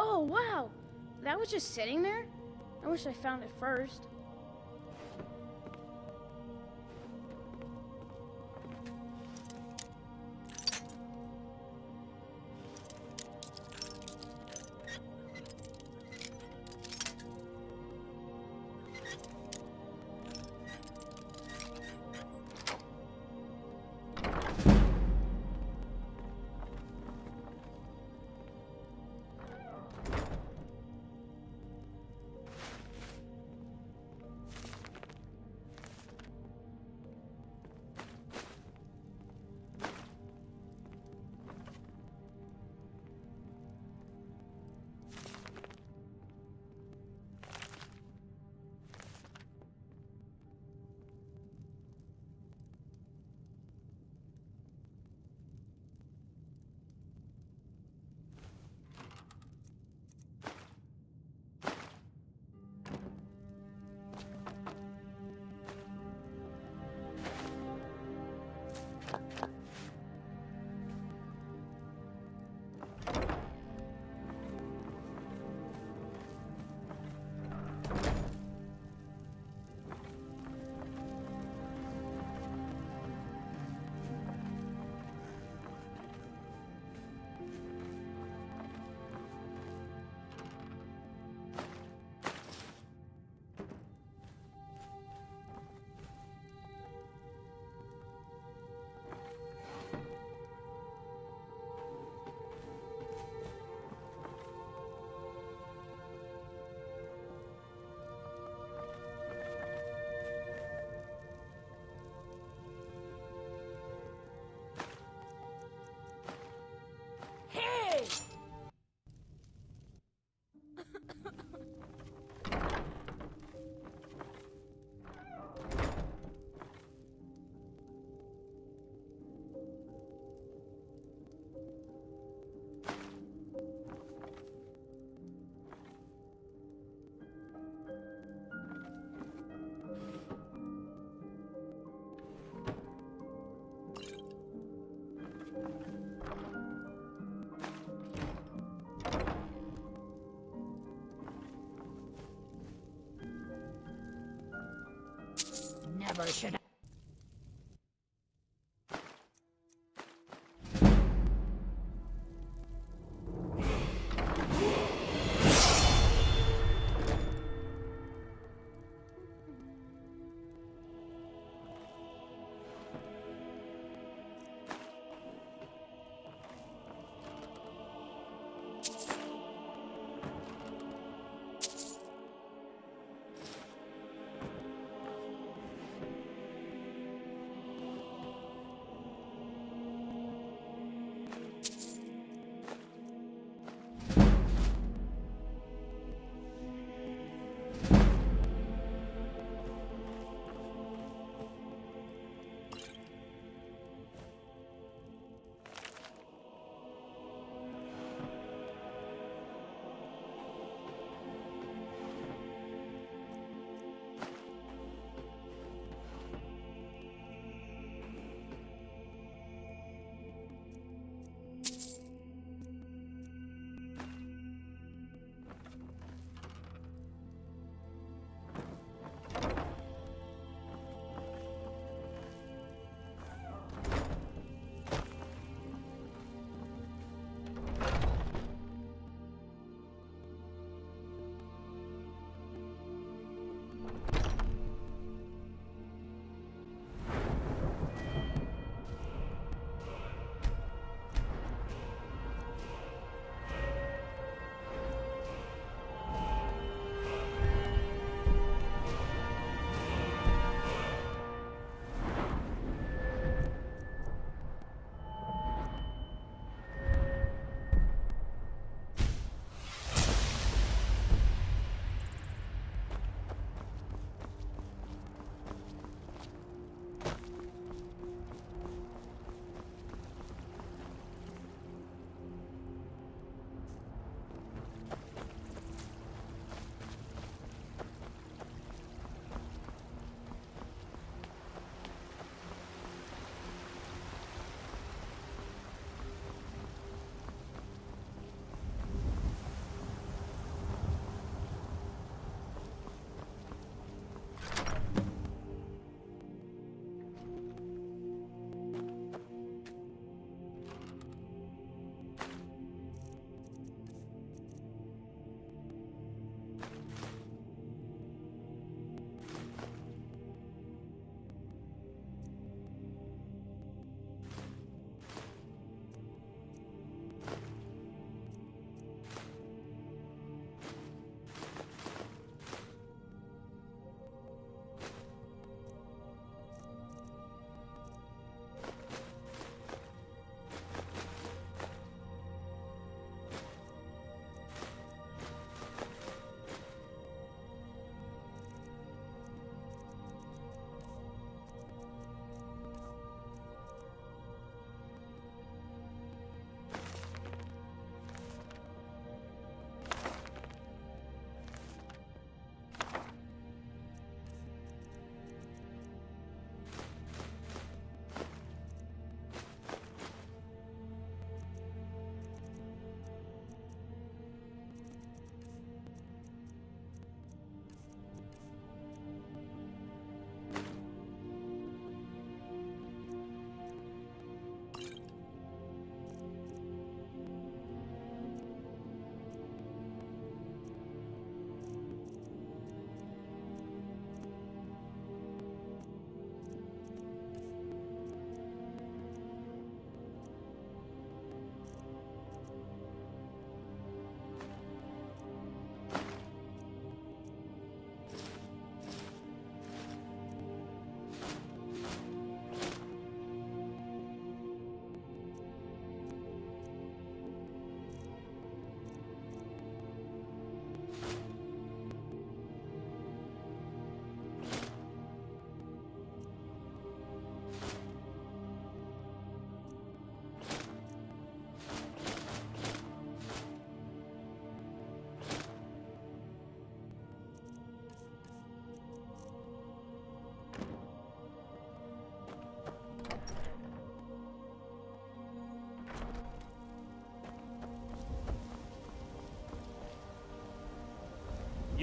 Oh, wow! That was just sitting there? I wish I found it first. Never should.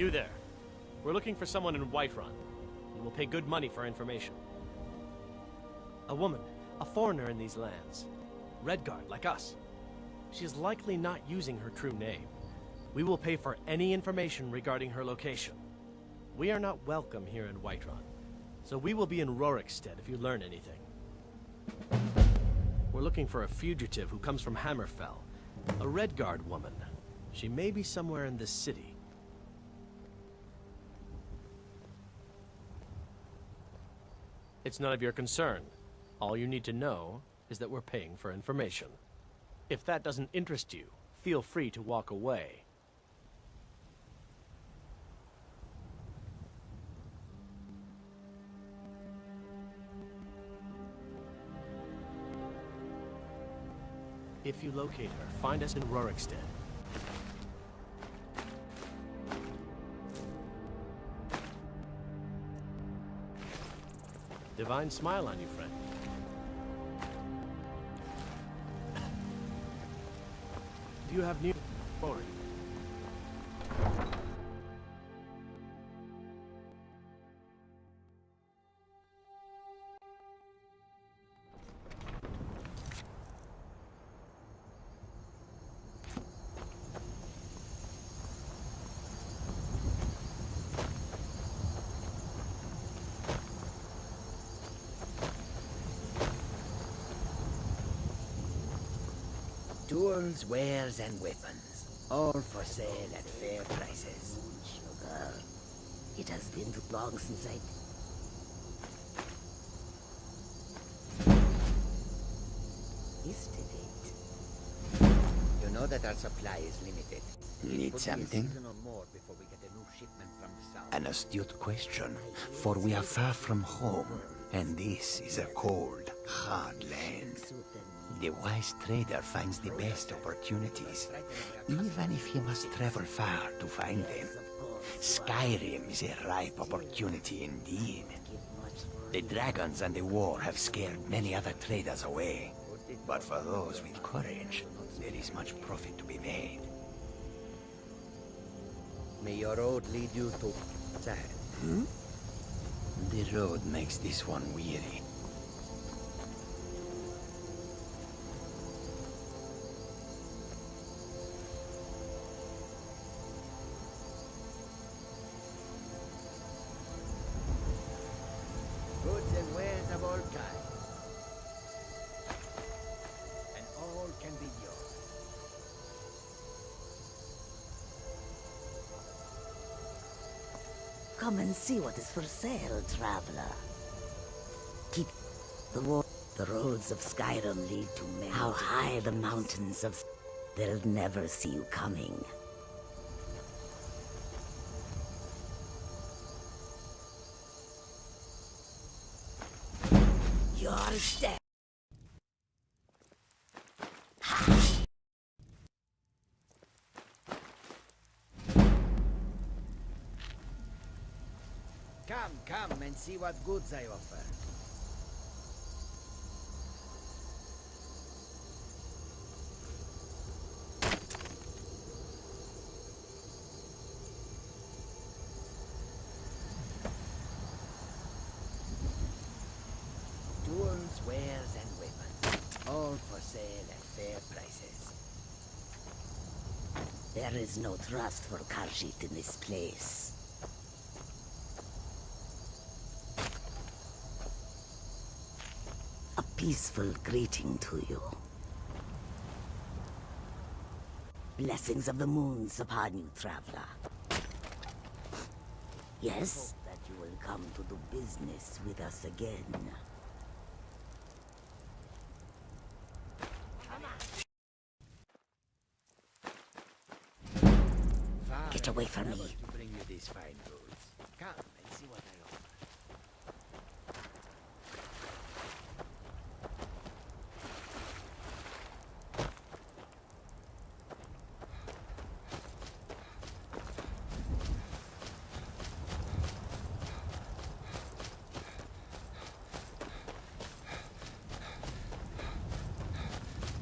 You there. We're looking for someone in Whiterun. We will pay good money for information. A woman, a foreigner in these lands. Redguard, like us. She is likely not using her true name. We will pay for any information regarding her location. We are not welcome here in Whiterun, so we will be in Rorikstead if you learn anything. We're looking for a fugitive who comes from Hammerfell. A Redguard woman. She may be somewhere in this city. It's none of your concern. All you need to know is that we're paying for information. If that doesn't interest you, feel free to walk away. If you locate her, find us in Rorikstead. Divine smile on you, friend. Do you have new story? Tools, wares, and weapons, all for sale at fair prices. Sugar, it has been too long since I... Yesterday. You know that our supply is limited. Need something? An astute question, for we are far from home, and this is a cold, hard land. The wise trader finds the best opportunities, even if he must travel far to find them. Skyrim is a ripe opportunity indeed. The dragons and the war have scared many other traders away, but for those with courage, there is much profit to be made. May your road lead you to... The road makes this one weary. Goods and wares of all kinds. And all can be yours. Come and see what is for sale, traveler. Keep the war. The roads of Skyrim lead to many. How high the mountains of... They'll never see you coming. You're dead. Come and see what goods I offer. Tools, wares, and weapons, all for sale at fair prices. There is no trust for Khajiit in this place. A peaceful greeting to you. Blessings of the moons upon you, traveler. Yes? Hope that you will come to do business with us again. Get away from me. To bring you these fine goods. Come and see what I offer.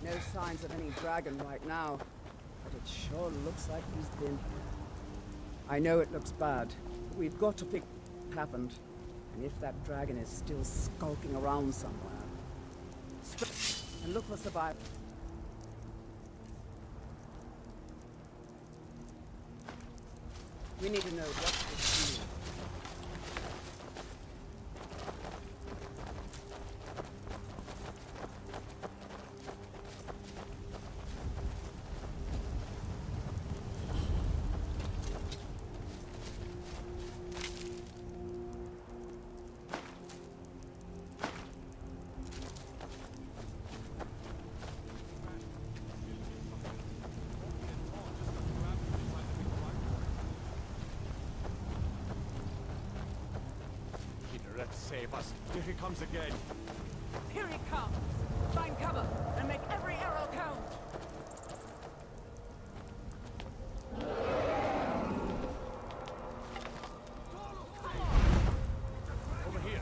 No signs of any dragon right now, but it sure looks like he's been here. I know it looks bad, but we've got to pick what happened And if that dragon is still skulking around somewhere, and look for survivors. We need to know what to do. Save us. Here he comes again. Here he comes! Find cover and make every arrow count! Over here.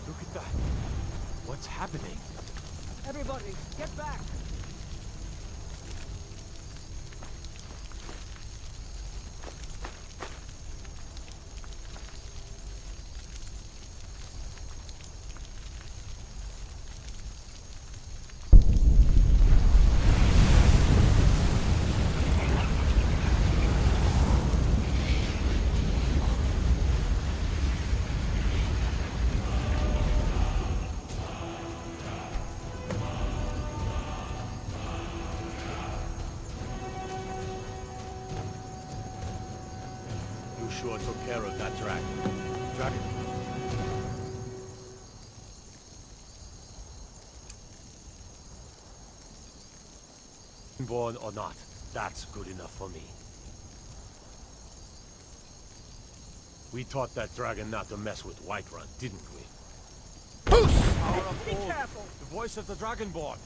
Look at that. What's happening? Everybody, get back! You sure took care of that dragon. Dragon? Born or not, that's good enough for me. We taught that dragon not to mess with Whiterun, didn't we? Be careful! The voice of the Dragonborn!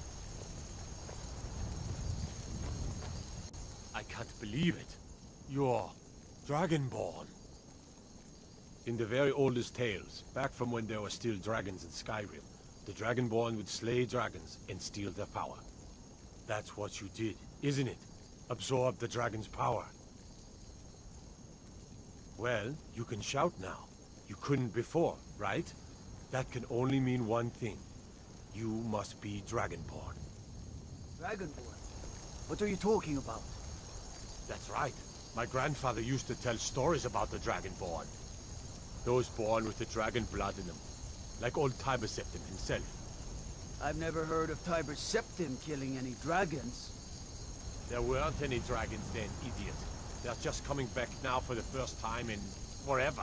I can't believe it. You're Dragonborn. In the very oldest tales, back from when there were still dragons in Skyrim, the Dragonborn would slay dragons and steal their power. That's what you did, isn't it? Absorb the dragon's power. Well, you can shout now. You couldn't before, right? That can only mean one thing. You must be Dragonborn. Dragonborn? What are you talking about? That's right. My grandfather used to tell stories about the Dragonborn. Those born with the dragon blood in them. Like old Tiber Septim himself. I've never heard of Tiber Septim killing any dragons. There weren't any dragons then, idiot. They're just coming back now for the first time in forever.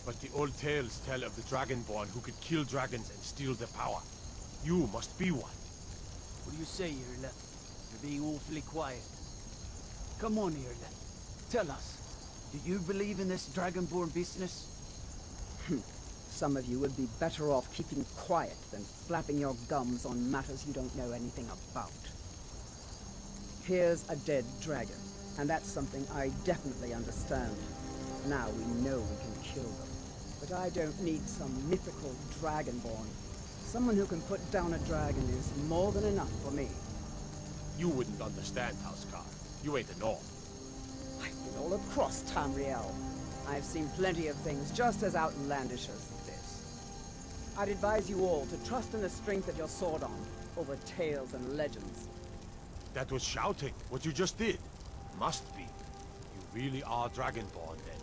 But the old tales tell of the Dragonborn who could kill dragons and steal their power. You must be one. What do you say, here left? You're being awfully quiet. Come on here, then. Tell us. Do you believe in this Dragonborn business? Some of you would be better off keeping quiet than flapping your gums on matters you don't know anything about. Here's a dead dragon, and that's something I definitely understand. Now we know we can kill them. But I don't need some mythical Dragonborn. Someone who can put down a dragon is more than enough for me. You wouldn't understand, Houseguard. You ain't a Norm. I've been all across Tamriel. I've seen plenty of things just as outlandish as this. I'd advise you all to trust in the strength of your sword arm over tales and legends. That was shouting, what you just did. Must be. You really are Dragonborn, then.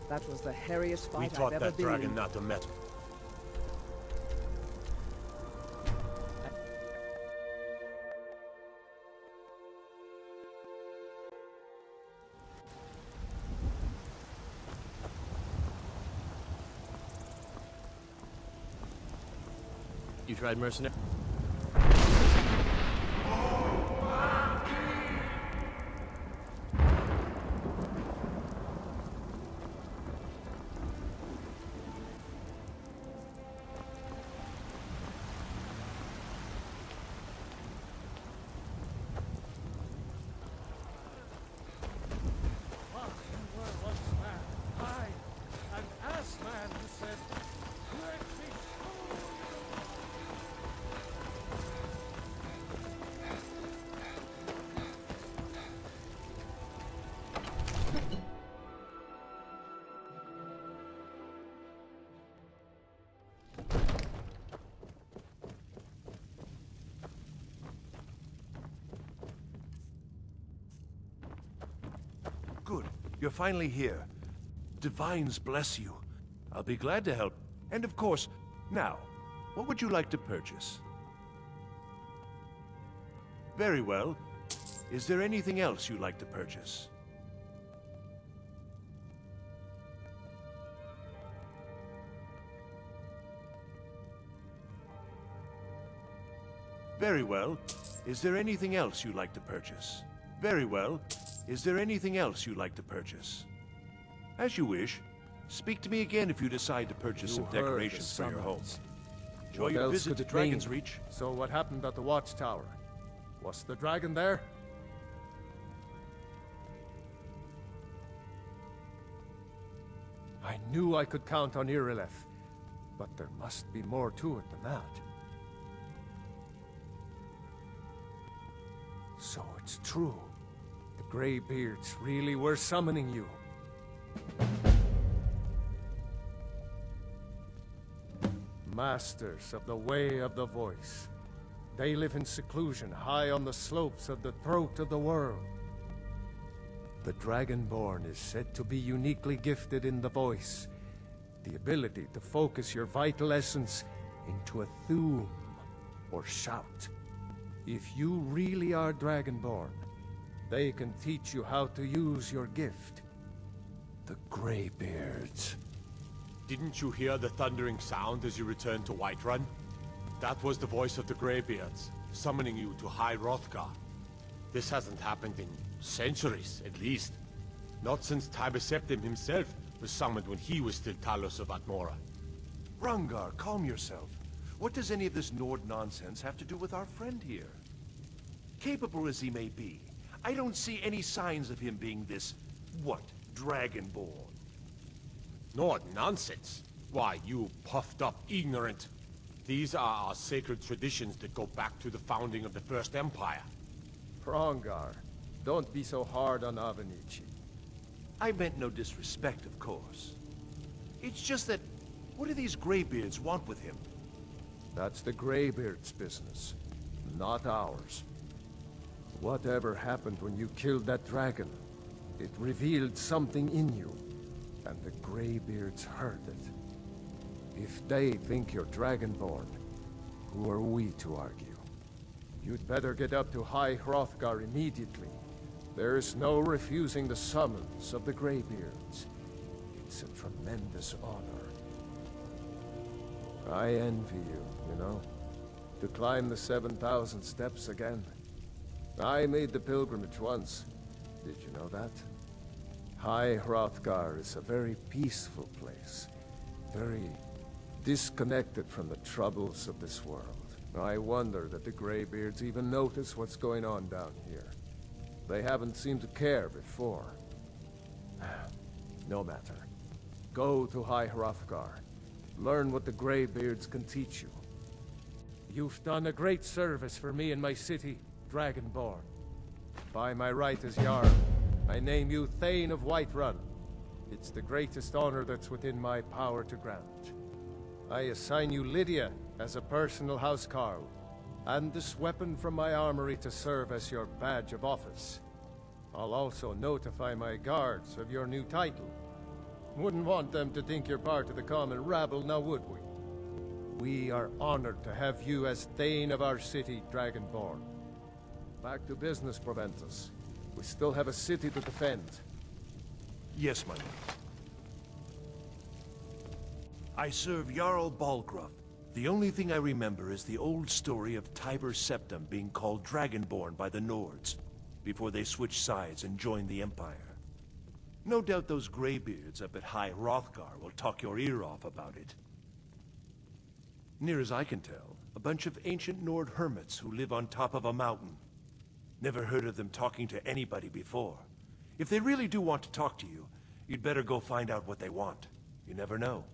That was the hairiest We fight I've taught ever that been dragon in. not to meddle. You tried mercenary? Good. You're finally here. Divines bless you. I'll be glad to help. And of course, now, what would you like to purchase? Very well. Is there anything else you'd like to purchase? Very well. Is there anything else you'd like to purchase? Very well. Is there anything else you'd like to purchase? As you wish. Speak to me again if you decide to purchase some decorations for your home. Enjoy What your else visit could to it Dragon's mean? Reach. So what happened at the watchtower? Was the dragon there? I knew I could count on Irileth, but there must be more to it than that. So it's true. The Greybeards really were summoning you. Masters of the Way of the Voice. They live in seclusion high on the slopes of the throat of the world. The Dragonborn is said to be uniquely gifted in the voice, the ability to focus your vital essence into a thum, or shout. If you really are Dragonborn, they can teach you how to use your gift. The Greybeards. Didn't you hear the thundering sound as you returned to Whiterun? That was the voice of the Greybeards, summoning you to High Hrothgar. This hasn't happened in centuries, at least. Not since Tiber Septim himself was summoned when he was still Talos of Atmora. Rungar, calm yourself. What does any of this Nord nonsense have to do with our friend here? Capable as he may be, I don't see any signs of him being this, what, Dragonborn. Nord nonsense? Why, you puffed up ignorant. These are our sacred traditions that go back to the founding of the First Empire. Hrongar, don't be so hard on Avenici. I meant no disrespect, of course. It's just that, what do these Greybeards want with him? That's the Greybeards' business, not ours. Whatever happened when you killed that dragon, it revealed something in you, and the Greybeards heard it. If they think you're Dragonborn, who are we to argue? You'd better get up to High Hrothgar immediately. There's no refusing the summons of the Greybeards. It's a tremendous honor. I envy you, you know. To climb the 7,000 steps again. I made the pilgrimage once. Did you know that? High Hrothgar is a very peaceful place. Very disconnected from the troubles of this world. I wonder that the Greybeards even notice what's going on down here. They haven't seemed to care before. No matter. Go to High Hrothgar. Learn what the Greybeards can teach you. You've done a great service for me and my city, Dragonborn. By my right as Jarl, I name you Thane of Whiterun. It's the greatest honor that's within my power to grant. I assign you Lydia as a personal housecarl, and this weapon from my armory to serve as your badge of office. I'll also notify my guards of your new title. Wouldn't want them to think you're part of the common rabble, now would we? We are honored to have you as Thane of our city, Dragonborn. Back to business, Proventus. We still have a city to defend. Yes, my lord. I serve Jarl Balgruuf. The only thing I remember is the old story of Tiber Septim being called Dragonborn by the Nords, before they switched sides and joined the Empire. No doubt those Greybeards up at High Hrothgar will talk your ear off about it. Near as I can tell, a bunch of ancient Nord hermits who live on top of a mountain. Never heard of them talking to anybody before. If they really do want to talk to you, you'd better go find out what they want. You never know.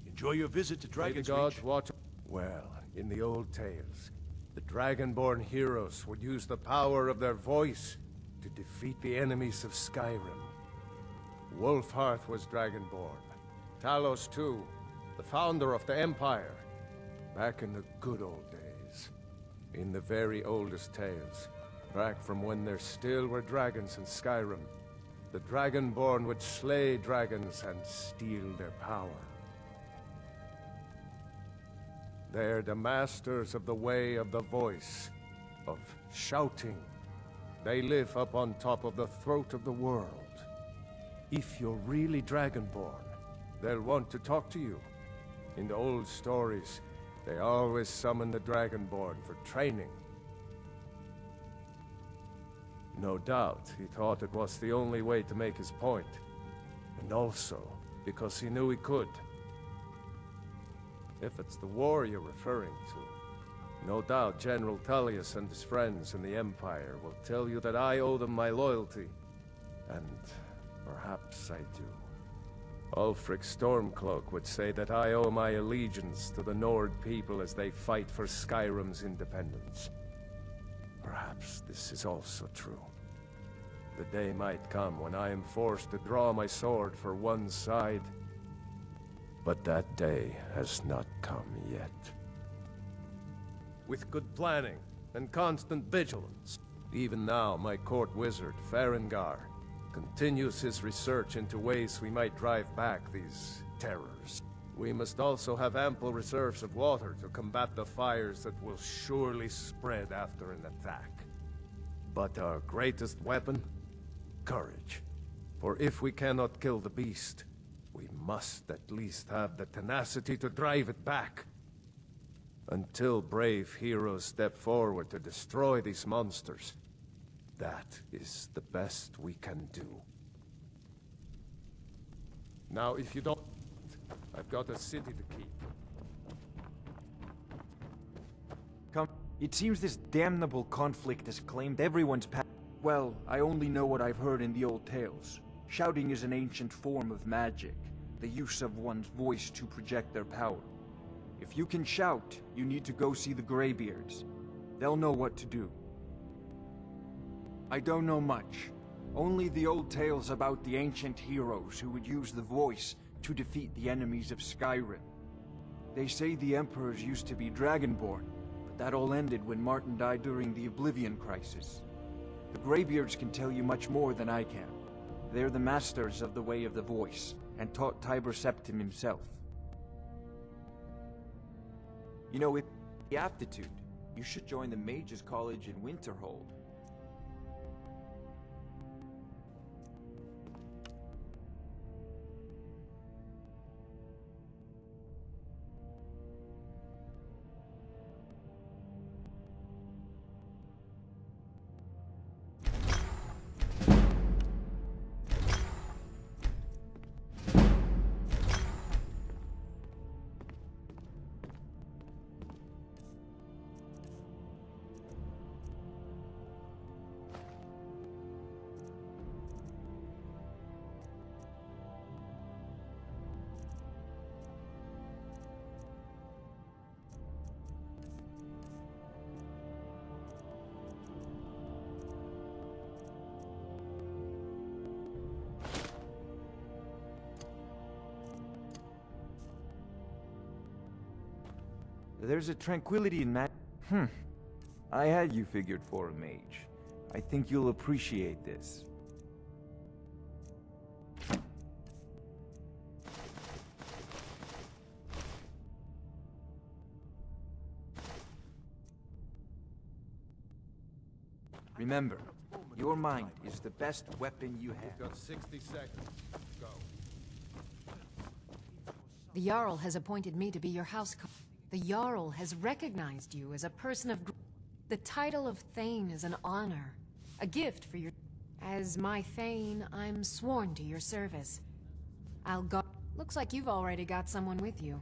Enjoy your visit to Dragon's Reach. Well, in the old tales, the Dragonborn heroes would use the power of their voice to defeat the enemies of Skyrim. Wolfhearth was Dragonborn. Talos too, the founder of the Empire. Back in the good old days. In the very oldest tales, back from when there still were dragons in Skyrim, the Dragonborn would slay dragons and steal their power. They're the masters of the way of the voice, of shouting. They live up on top of the throat of the world. If you're really Dragonborn, they'll want to talk to you. In the old stories, they always summon the Dragonborn for training. No doubt, he thought it was the only way to make his point. And also, because he knew he could. If it's the war you're referring to, no doubt General Tullius and his friends in the Empire will tell you that I owe them my loyalty. And perhaps I do. Ulfric Stormcloak would say that I owe my allegiance to the Nord people as they fight for Skyrim's independence. Perhaps this is also true. The day might come when I am forced to draw my sword for one side. But that day has not come yet. With good planning and constant vigilance, even now my court wizard, Farengar, continues his research into ways we might drive back these terrors. We must also have ample reserves of water to combat the fires that will surely spread after an attack. But our greatest weapon? Courage. For if we cannot kill the beast, we must at least have the tenacity to drive it back. Until brave heroes step forward to destroy these monsters, that is the best we can do. Now, if you don't... I've got a city to keep. Come. It seems this damnable conflict has claimed everyone's power. Well, I only know what I've heard in the old tales. Shouting is an ancient form of magic, the use of one's voice to project their power. If you can shout, you need to go see the Greybeards. They'll know what to do. I don't know much. Only the old tales about the ancient heroes who would use the voice to defeat the enemies of Skyrim. They say the emperors used to be Dragonborn, but that all ended when Martin died during the Oblivion Crisis. The Greybeards can tell you much more than I can. They're the masters of the way of the voice, and taught Tiber Septim himself. You know, if the aptitude, you should join the Mages College in Winterhold. There's a tranquility in I had you figured for a mage. I think you'll appreciate this. Remember, your mind is the best weapon you have. You've got 60 seconds. Go. The Jarl has appointed me to be your housecarl. The Jarl has recognized you as a person of... The title of Thane is an honor, a gift for your... As my Thane, I'm sworn to your service. I'll go... Looks like you've already got someone with you.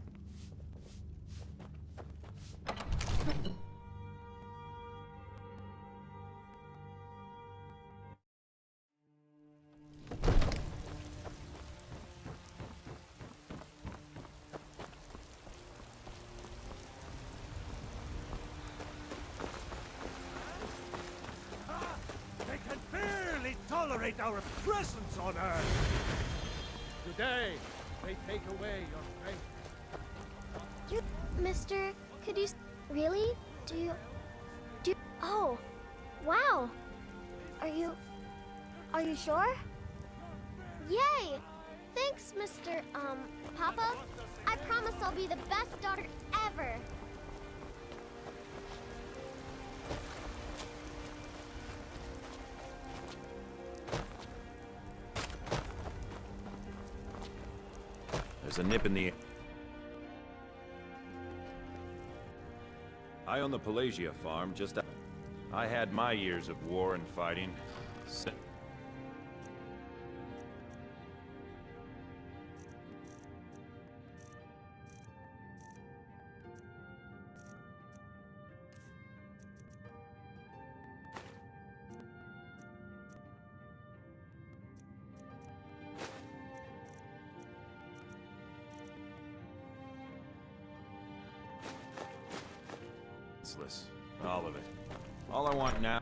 Tolerate our presence on Earth! Today, they take away your faith. Mister, could you... Really? Do... Oh, wow! Are you sure? Yay! Thanks, Mr. Papa. I promise I'll be the best daughter ever. There's a nip in the... I own the Pelagia farm just... I had my years of war and fighting. All of it. All I want now